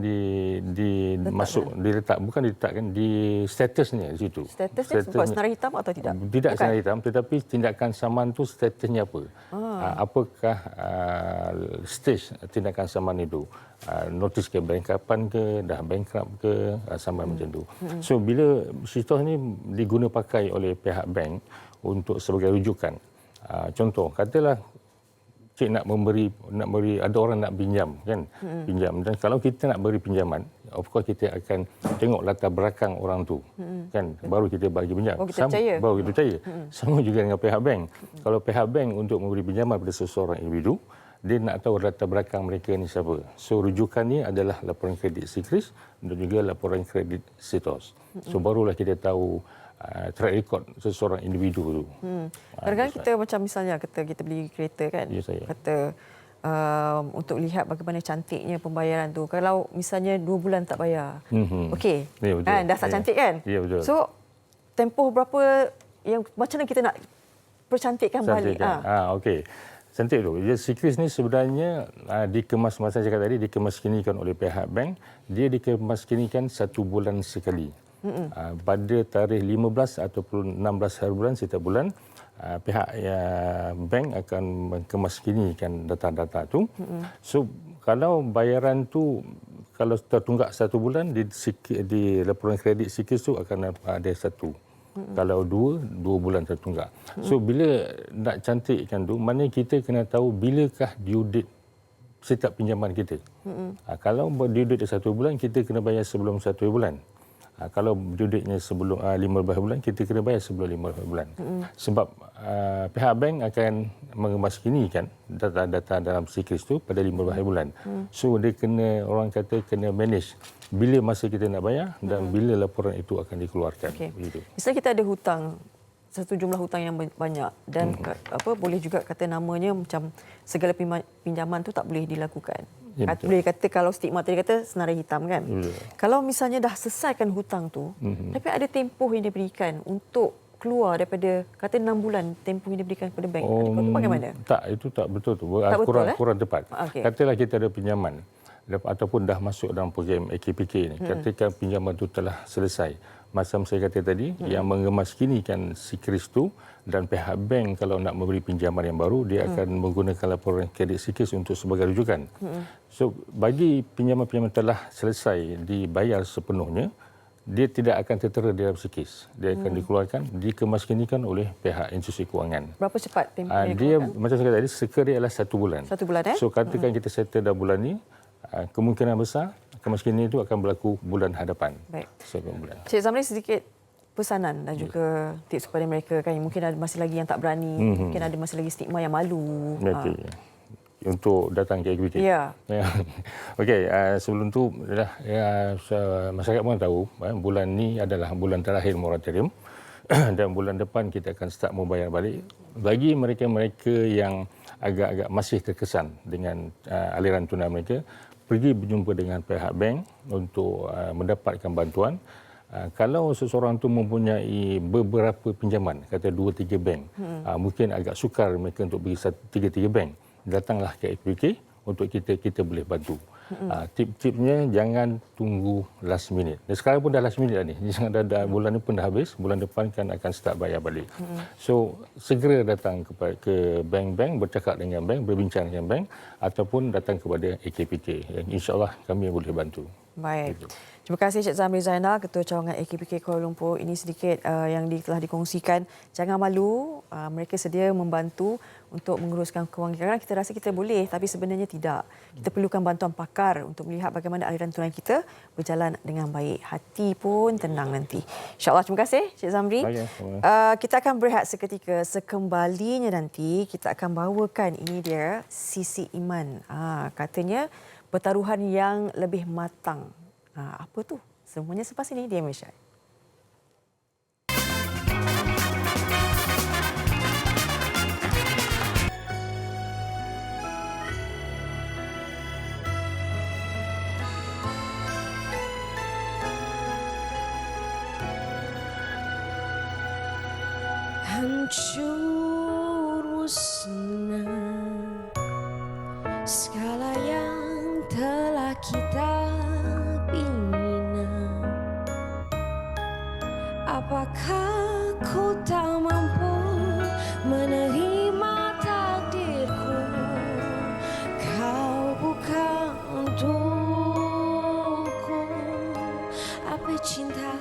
diletakkan di statusnya di situ. Statusnya sebab senarai hitam atau tidak? Tidak senarai hitam, tetapi tindakan saman tu statusnya apa? Apakah stage tindakan saman itu? Notis kebankrapan ke, dah bankrupt ke, saman macam tu. So bila situs ni diguna pakai oleh pihak bank untuk sebagai rujukan. Contoh, katalah cik nak memberi ada orang nak pinjam kan, pinjam, dan kalau kita nak beri pinjaman, of course kita akan tengok latar belakang orang tu kan, baru kita bagi pinjam, baru kita percaya. Sama juga dengan pihak bank. Kalau pihak bank untuk memberi pinjaman pada seseorang individu, dia nak tahu latar belakang mereka ni siapa. So rujukannya adalah laporan kredit SECRIS dan juga laporan kredit SETOS. So barulah kita tahu track record seseorang individu tu. Kadang-kadang kita macam misalnya kita beli kereta kan, kata untuk lihat bagaimana cantiknya pembayaran tu. Kalau misalnya 2 bulan tak bayar, okey, kan dah tak cantik kan? Ya, betul. So tempoh berapa yang macam mana kita nak percantikkan balik? Okey. Cantik tu. SECRIS ni sebenarnya dikemas, masa saya cakap tadi, dikemaskinikan oleh pihak bank. Dia dikemaskinikan 1 bulan sekali. Pada tarikh 15 ataupun 16 hari bulan setiap bulan, pihak bank akan mengemaskinikan data-data tu. So kalau bayaran tu kalau tertunggak 1 bulan di laporan kredit SECRIS tu akan ada 1. Kalau 2 bulan tertunggak. So bila nak cantikkan tu, maknanya kita kena tahu bilakah due date setiap pinjaman kita. Kalau due date 1 bulan, kita kena bayar sebelum 1 bulan. Kalau due date-nya sebelum 15 bulan, kita kena bayar sebelum 15 bulan. Sebab pihak bank akan mengemaskinikan data-data dalam SECRIS tu pada 15 bulan. So dia orang kata kena manage bila masa kita nak bayar dan bila laporan itu akan dikeluarkan. Misalnya kita ada hutang, satu jumlah hutang yang banyak dan boleh juga kata namanya macam segala pinjaman tu tak boleh dilakukan. Boleh kata kalau stigma tadi kata senarai hitam kan. Kalau misalnya dah selesaikan hutang tu, tapi ada tempoh yang diberikan untuk keluar daripada, kata 6 bulan tempoh yang diberikan kepada bank. Itu bagaimana? Tak, itu tak betul tu. Kurang tepat. Katalah kita ada pinjaman ataupun dah masuk dalam program AKPK ni. Katakan pinjaman tu telah selesai. Macam saya kata tadi, yang mengemaskinikan SECRIS tu dan pihak bank kalau nak memberi pinjaman yang baru, dia akan menggunakan laporan kredit SECRIS untuk sebagai rujukan. So, bagi pinjaman-pinjaman telah selesai dibayar sepenuhnya, dia tidak akan tertera dalam SECRIS. Dia akan dikeluarkan, dikemaskinikan oleh pihak institusi kewangan. Berapa cepat tempoh dia macam saya kata tadi, sekali adalah 1 bulan. 1 bulan So, katakan kita settle dah bulan ni, kemungkinan besar kemaskinan itu akan berlaku bulan hadapan. Baik. Bulan. Cik Zamri, sedikit pesanan dan juga tips kepada mereka kan, mungkin ada masih lagi yang tak berani, mungkin ada masih lagi stigma yang malu. Untuk datang ke AKPK. Ya. Okey, sebelum tu masyarakat pun tahu bulan ni adalah bulan terakhir moratorium dan bulan depan kita akan start membayar balik. Bagi mereka-mereka yang agak-agak masih terkesan dengan aliran tunai mereka, pergi berjumpa dengan pihak bank untuk mendapatkan bantuan. Kalau seseorang tu mempunyai beberapa pinjaman, kata 2-3 bank, mungkin agak sukar mereka untuk pergi 3 bank, datanglah ke AKPK untuk kita boleh bantu. Tip-tipnya jangan tunggu last minute. Dan sekarang pun dah last minute dah ni. Jangan bulan ni pun dah habis, bulan depan kan akan start bayar balik. So segera datang ke bank-bank, bercakap dengan bank, berbincang dengan bank ataupun datang kepada AKPK. InsyaAllah kami boleh bantu. Baik. Terima kasih Cik Zamri Zainal, Ketua Cawangan AKPK Kuala Lumpur. Ini sedikit yang telah dikongsikan. Jangan malu mereka sedia membantu untuk menguruskan kewangan. Kadang-kadang kita rasa kita boleh, tapi sebenarnya tidak. Kita perlukan bantuan pakar untuk melihat bagaimana aliran tunai kita berjalan dengan baik. Hati pun tenang nanti. InsyaAllah, terima kasih Cik Zamri. Kita akan berehat seketika. Sekembalinya nanti, kita akan bawakan, ini dia, sisi iman. Katanya, pertaruhan yang lebih matang. Apa tu? Semuanya selepas ini, dia Malaysia. Hancur musnah segala yang telah kita bina. Apakah kau tak mampu menerima takdirku? Kau bukan untukku. Apa cinta?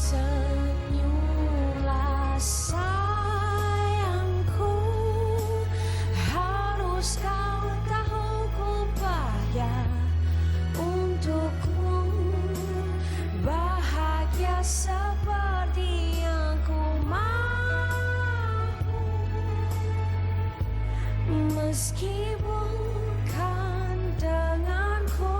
Senyumlah sayangku, harus kau tahu ku payah untukmu. Bahagia seperti yang ku mahu, meski bukan denganku.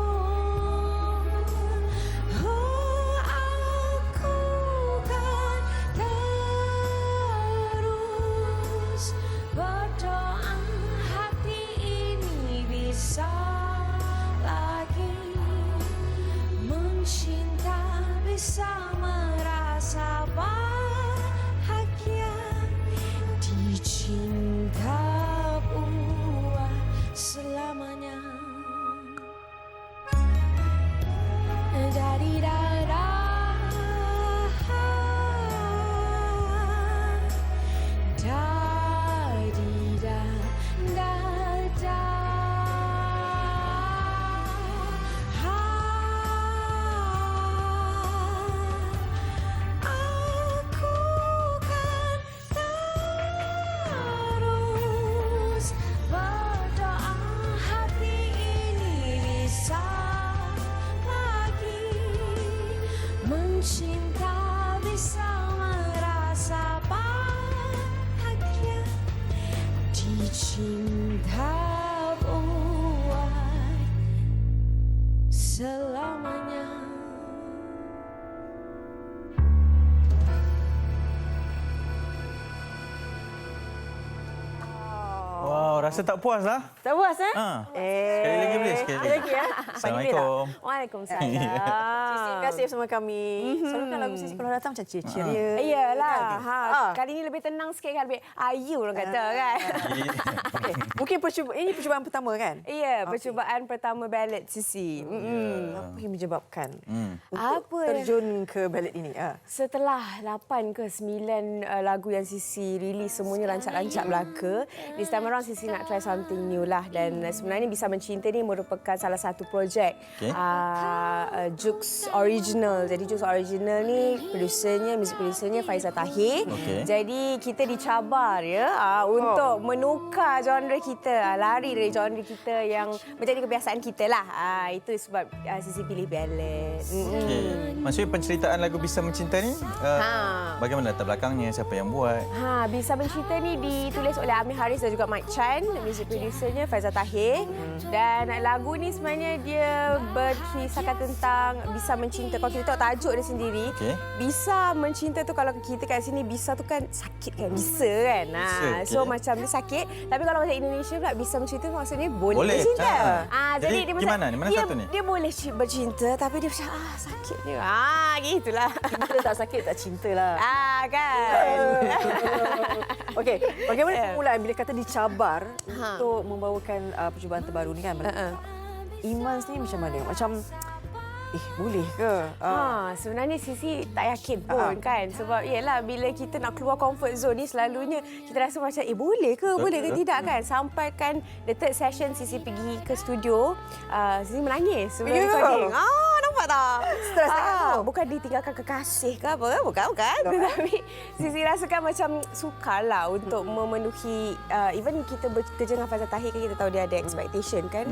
Berdoa hati ini bisa lagi mencinta, bisa merasa bahagia, dicinta buat selamanya. Dari cinta bisa merasa bahagia, dicinta buat selamanya. Wow, rasa tak puas lah. Tak puas, eh? Sekali lagi boleh? Sekali lagi. ya? Assalamualaikum. Waalaikumsalam. Terima kasih bersama kami. Selalu kan lagu Sisi kalau datang macam ceria. Iyalah. Kali ni lebih tenang sikit kan. Lebih ayu orang kata kan. Okay. Mungkin ini percubaan pertama kan? Ya, percubaan pertama ballad Sisi. Apa yang menyebabkan Apa terjun ke ballad ini? Setelah 8 ke 9 lagu yang Sisi rilis semuanya rancak-rancak belaka, this time around Sisi nak try something new lah. Dan sebenarnya Bisa Mencinta ni merupakan salah satu projek Jux Original. Jadi Jux Original ni music producernya Faizal Tahir. Jadi kita dicabar untuk menukar genre kita, lari dari genre kita yang menjadi kebiasaan kita lah. Itu sebab Sisi pilih ballad. Maksudnya penceritaan lagu Bisa Mencinta ni bagaimana latar belakangnya, siapa yang buat? Bisa Mencinta ni ditulis oleh Amir Haris dan juga Mike Chan, music producernya Faizal Tahir. Dan lagu ni sebenarnya dia berkisahkan tentang bisa mencinta. Kalau kita tengok tajuk dia sendiri, bisa mencinta tu kalau kita kat sini bisa tu kan sakit kan, bisa kan. So macam dia sakit, tapi kalau macam Indonesia pula bisa mencinta maksudnya boleh bercinta. Jadi dia gimana ni? Mana satu ni? Dia boleh bercinta tapi dia macam sakit dia. Gitulah. Cinta tak sakit tak cinta lah. Kan. Okey, bagaimana permulaan bila kata dicabar untuk membawakan percubaan terbaru ni kan? Iman sendiri macam mana? Macam boleh ke? Sebenarnya Sisi tak yakin pun kan. Sebab yelah bila kita nak keluar comfort zone ni selalunya kita rasa macam boleh ke tidak kan. Sampai kan the third session Sisi pergi ke studio, Sisi menangis sebelum recording. Nampak nampak tak? Stres sangat tu. Bukan ditinggalkan kekasih ke apa? Bukan. Tetapi Sisi rasakan macam sukarlah untuk memenuhi, even kita bekerja dengan Faizal Tahir kan, kita tahu dia ada expectation kan.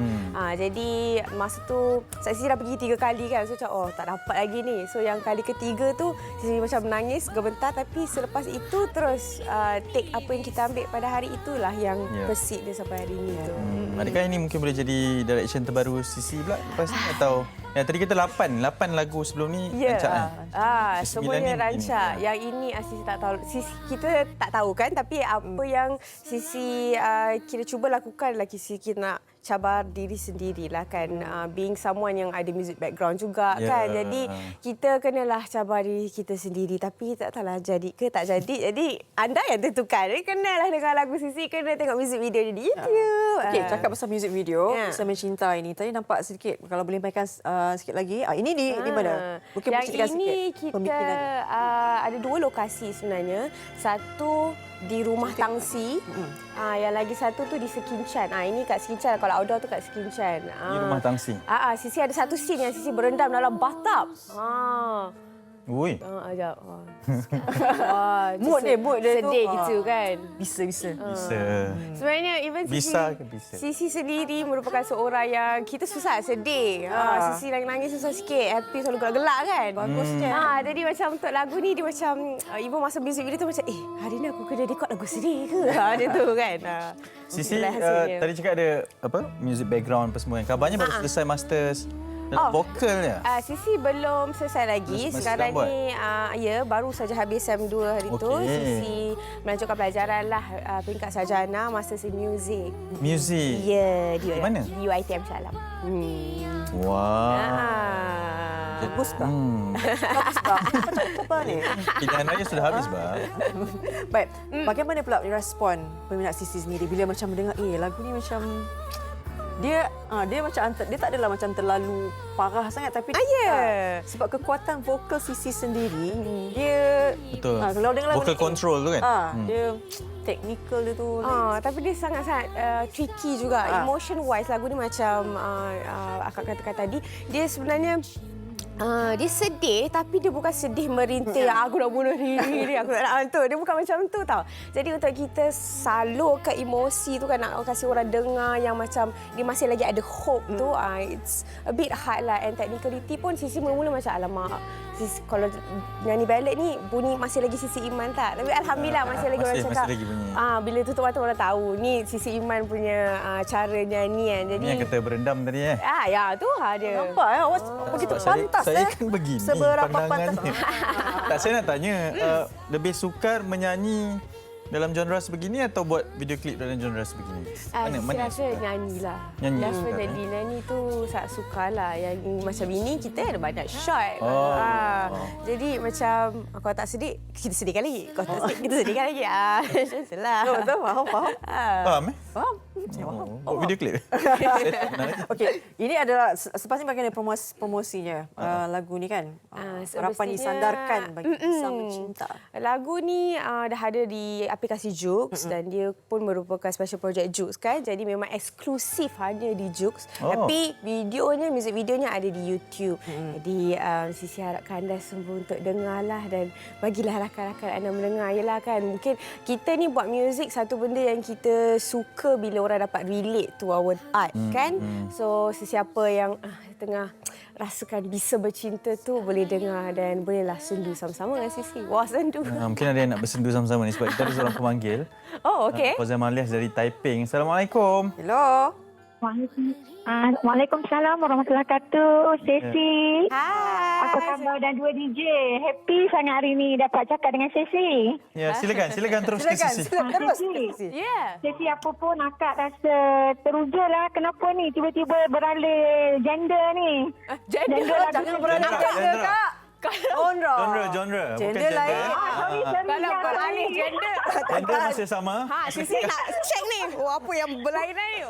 Jadi masa tu Sisi dah pergi 3 kali kan. So macam tak dapat lagi ni. So yang kali ketiga tu Sisi macam menangis gemetar, tapi selepas itu terus take apa yang kita ambil pada hari itulah yang persit dia sampai hari ini tu. Adakah ini mungkin boleh jadi direction terbaru Sisi pula lepas ni atau tadi kita 8 lagu sebelum ni rancak semuanya rancak. Yang ini Sisi tak tahu. Kita tak tahu kan, tapi apa yang Sisi kita cuba lakukan lagi, Sisi nak cabar diri sendirilah kan, being someone yang ada music background juga kan. Jadi kita kenalah cabar diri kita sendiri, tapi tak tahulah jadi ke tak jadi. Jadi anda yang tentukan. Kenalah dengan lagu Sisi, kena tengok music video di YouTube. Okey, cakap pasal music video, Kisah Mencinta ini. Tadi nampak sedikit, kalau boleh mainkan sikit lagi. Ini di mana? Mungkin yang ceritakan ini sikit kita ada 2 lokasi sebenarnya. Satu di Rumah Tangsi. Yang lagi satu tu di Sekinchan. Ini kat Sekinchan. Kalau outdoor tu kat Sekinchan. Di Rumah Tangsi. Sisi ada satu scene yang Sisi berendam dalam bathtub. Ui. Ajak. Mood dia sedih tu, gitu kan. Bisa. Sebenarnya even Sisi sendiri merupakan seorang yang kita susah sedih. Sisi nangis susah sikit, happy selalu gelak-gelak kan. Bagusnya. Jadi macam untuk lagu ni dia macam even masa music video tu macam hari ni aku kena record lagu sedih ke? Macam tu kan. Sisi tadi cakap ada music background apa semua kan. Kabarnya baru selesai masters vokalnya. Sisi belum selesai lagi. Sekarang ni baru saja habis SEM 2 hari tu. Sisi melanjutkan pelajaran lah peringkat sarjana Masters in Music. Music? Ya, di mana? Di UiTM Shah Alam. Wah. Bagus tak? Bagus tak? Apa ni? Pilihan raya sudah habis, Bang. Baik, bagaimana pula respon peminat Sisi sendiri bila macam mendengar lagu ni macam dia macam dia tak adalah macam terlalu parah sangat, tapi sebab kekuatan vokal Sisi sendiri dia betul. Kalau dengar lagu vocal control tu kan. Dia teknikal dia tu. Tapi dia sangat-sangat tricky juga. Emotion wise lagu ni macam akak katakan tadi, dia sebenarnya dia sedih, tapi dia bukan sedih merintih aku nak bunuh diri, aku nak hantu. Dia bukan macam tu tau. Jadi untuk kita salurkan emosi tu kan, nak kasih orang dengar yang macam dia masih lagi ada hope tu, it's a bit hard lah. And technicality pun Sisi mula-mula macam alamak, Sisi, kalau nyanyi ballad ni bunyi masih lagi Sisi Iman tak? Tapi alhamdulillah masih lagi orang cakap. Bila tutup mata orang tahu ni Sisi Iman punya cara nyanyi kan. Jadi ini yang kata berendam tadi ya tu dia. Nampak awak begitu pantas saya kan begini seberapa pandangannya. Tak, saya nak tanya lebih sukar menyanyi dalam genre sebegini atau buat video klip dalam genre sebegini? Saya rasa nyanyilah. Definitely nyanyi tu sangat sukar lah. Yang macam ini kita ada banyak shot. Jadi macam kalau tak sedih, kita sedihkan lagi. Kalau tak sedih, kita sedihkan lagi. Macam lah. Betul, faham. Faham Faham. Buat video klip. Okey, ini adalah selepas ni bagaimana promosinya lagu ni kan? Harapan disandarkan bagi Kisah Mencinta. Lagu ni dah ada di aplikasi Joox dan dia pun merupakan special project Joox kan. Jadi memang eksklusif hanya di Joox. Tapi music videonya ada di YouTube. Jadi Sisi harapkan anda semua untuk dengarlah dan bagilah rakan-rakan anda mendengar. Yelah kan, mungkin kita ni buat muzik satu benda yang kita suka bila orang dapat relate to our art kan. So sesiapa yang tengah rasakan bisa bercinta tu boleh dengar dan bolehlah sendu sama-sama dengan Sisi. Wah, sendu. Mungkin ada yang nak bersendu sama-sama ni sebab kita ada seorang pemanggil. Okey. Fauzan Malias dari Taiping. Assalamualaikum. Hello. Waalaikumsalam warahmatullahi wabarakatuh. Sisi. Hai. Apa khabar dan dua DJ? Happy sangat hari ni dapat cakap dengan Sisi. Ya, silakan terus ke Sisi. Terus. Sisi, apa pun akak rasa teruja lah. Kenapa ni tiba-tiba beralih gender ni? Gender jangan beralih gender, Kak. Genre. Gender lain. Kalau beralih gender. Gender masih sama. Sisi nak check ni. Apa yang berlainan ni?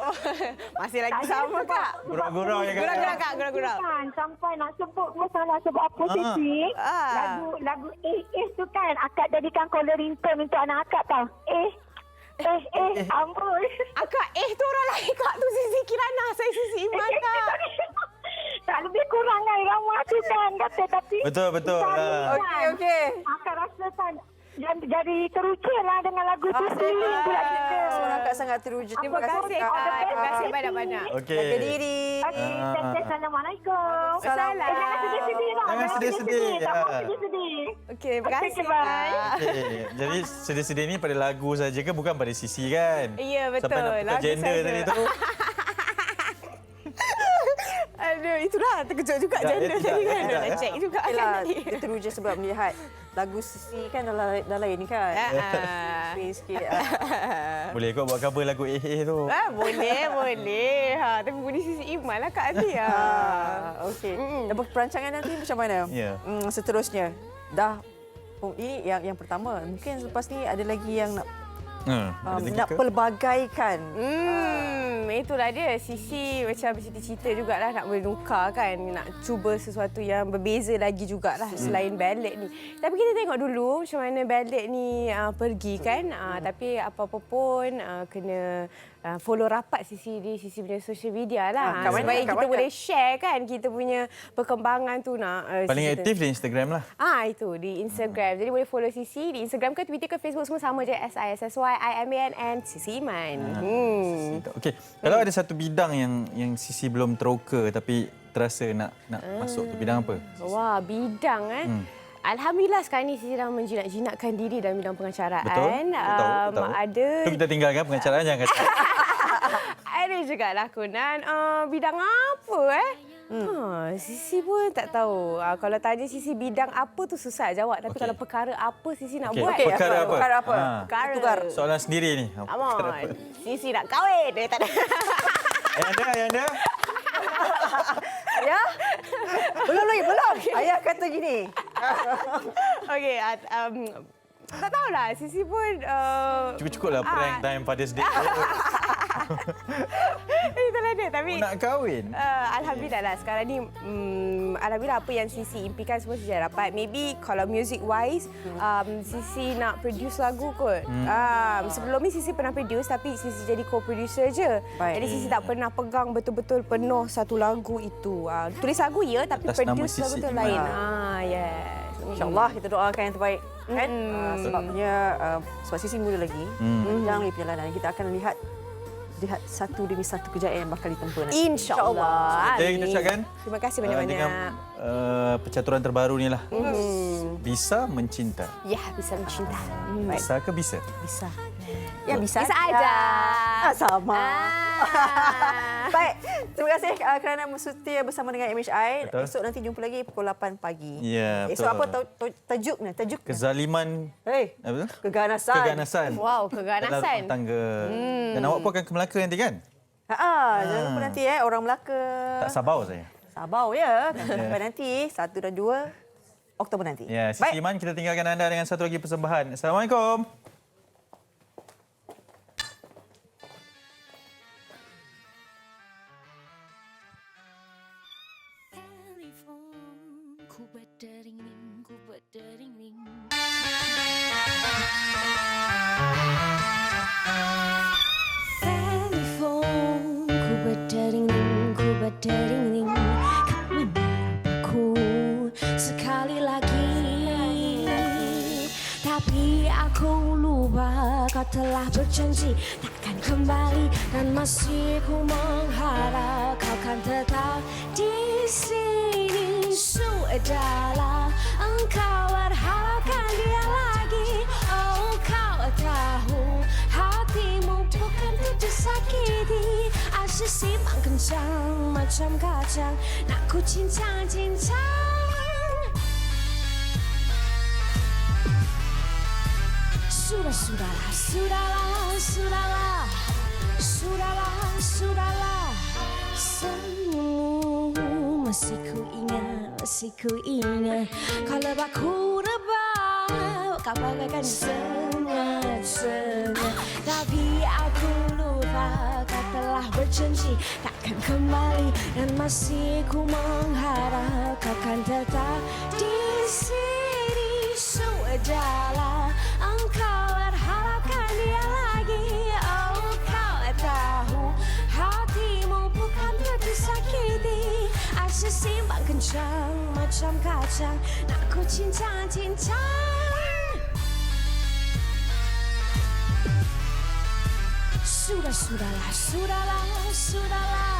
Masih lagi sama, Kak. Gurau-gurau ya, Kak. Kak. Gurau-gurau. Sampai nak sebut masalah sebab apa Sisi. Lagu tu kan akak jadikan caller ringtone untuk anak akak tau. Amboi. Akak tu orang lain, Kak. Tu Sisi Kirana. Saya Sisi Iman, Kak. Tak lebih kurang kan ramah tu kata tapi Betul. Okey. akan rasakan jadi teruja lah dengan lagu tu sendiri pula kita. Suara Kak sangat teruja. Terima kasih Kak. Terima kasih banyak-banyak. Okey. Jaga diri. Okey, Assalamualaikum. Salam. Jangan sedih-sedih lah. Jangan sedih-sedih. Tak mahu sedih-sedih. Okey, terima kasih bye. Kak. Okay. Jadi sedih-sedih ni pada lagu saja ke, bukan pada Sisi kan? Ya, betul. Sampai nak tukar Lagu gender saja. tadi tu. Aduh, itulah terkejut juga gender tadi kan. Dah check juga kan Yelah, tadi. dia teruja sebab melihat lagu Sisi kan dah lain ni kan. Swing sikit. Boleh kau buat cover lagu tu. Boleh. Tapi bunyi Sisi Iman lah Kak Adi. Okey. Dan perancangan nanti macam mana? Ya. Seterusnya. Dah ini yang pertama. Mungkin selepas ni ada lagi yang nak nak pelbagaikan. Itulah dia. Sisi macam cerita-cerita jugalah nak menukar kan. Nak cuba sesuatu yang berbeza lagi jugalah selain ballad ni. Tapi kita tengok dulu macam mana ballad ni pergi kan. Tapi apa-apa pun kena follow rapat Sisi di Sisi punya social media lah. Supaya kita boleh share kan kita punya perkembangan tu nak. Paling aktif di Instagram lah. Itu di Instagram. Jadi boleh follow Sisi di Instagram ke Twitter ke Facebook semua sama je. SISSYIMAN Sisi Iman. Okey. Kalau ada satu bidang yang Sisi belum teroka tapi terasa nak masuk ke bidang apa? Wah, bidang Alhamdulillah sekarang ni Sisi dah menjinak-jinakkan diri dalam bidang pengacaraan. Betul. Ada. Tu kita tinggalkan pengacaraan jangan kata. Ada juga lakonan. Bidang apa Sisi pun tak tahu. Kalau tanya Sisi bidang apa tu susah jawab. Tapi kalau perkara apa Sisi nak buat. Perkara apa? Perkara. Soalan sendiri ni. Amon. Sisi nak kahwin. Tak ada. Yang ada? Ya? Belum. Ayah kata gini. Okey, tak tahulah. Sisi pun Cukup-cukuplah prank time Father's Day. itulah dia. Tapi nak kahwin. Alhamdulillah lah sekarang ni alhamdulillah apa yang Sisi impikan semua Sisi dah dapat. Maybe kalau music wise Sisi nak produce lagu kot. Sebelum ni Sisi pernah produce tapi Sisi jadi co-producer je. Jadi Sisi tak pernah pegang betul-betul penuh satu lagu itu. Tulis lagu ya tapi Atas nama produce lagu Sisi tu Iman. lain. Yes. InsyaAllah kita doakan yang terbaik. Kan? Sebabnya sebab Sisi muda lagi. Jangan lagi perjalanan. Kita akan lihat satu demi satu kejayaan yang bakal ditempuh nanti. InsyaAllah. Jadi kita ucapkan Terima kasih banyak-banyak. dengan percaturan terbaru ni lah. Bisa mencinta. Ya, bisa mencinta. Bisa ke bisa? Bisa. Ya, bisa. Bisa aja. Sama. Baik, terima kasih kerana bersetia bersama dengan MHI. Betul. Esok nanti jumpa lagi pukul 8 pagi. Ya, Esok betul. apa tajuknya? Kezaliman. Apa tu? Keganasan. Keganasan. Wow, Dalam keganasan. rumah tangga. Dan awak pun akan ke Melaka nanti kan? Jangan lupa nanti orang Melaka. Tak Sabau saya. Sabau ya. Sampai nanti 1 dan 2 Oktober nanti. Ya, Sisi Iman, kita tinggalkan anda dengan satu lagi persembahan. Assalamualaikum. Ku berdering-ring. Telefon, ku berdering-ring. Kau menyapa sekali lagi. Tapi aku lupa kau telah berjanji takkan kembali. Dan masih ku mengharap kau kan tetap di sini. Sudahlah engkau berharapkan dia lagi. Oh kau tahu hatimu bukan untuk disakiti. Asyik simpan kencang macam kacang. Nak ku cincang-cincang. Sudahlah. Senyummu masih ku ingat. Kalau aku rebah, kau bagaikan sengat-sengat. Tapi aku lupa kau telah berjanji takkan kembali. Dan masih ku mengharap kau kan tetap di sini. Sudahlah engkau berharapkan dia lagi. Oh kau tahu hatimu bukan untuk disakiti. sesimbang kencang macam kacang. Nak ku cincang-cincang. Sudahlah, sudahlah, sudahlah.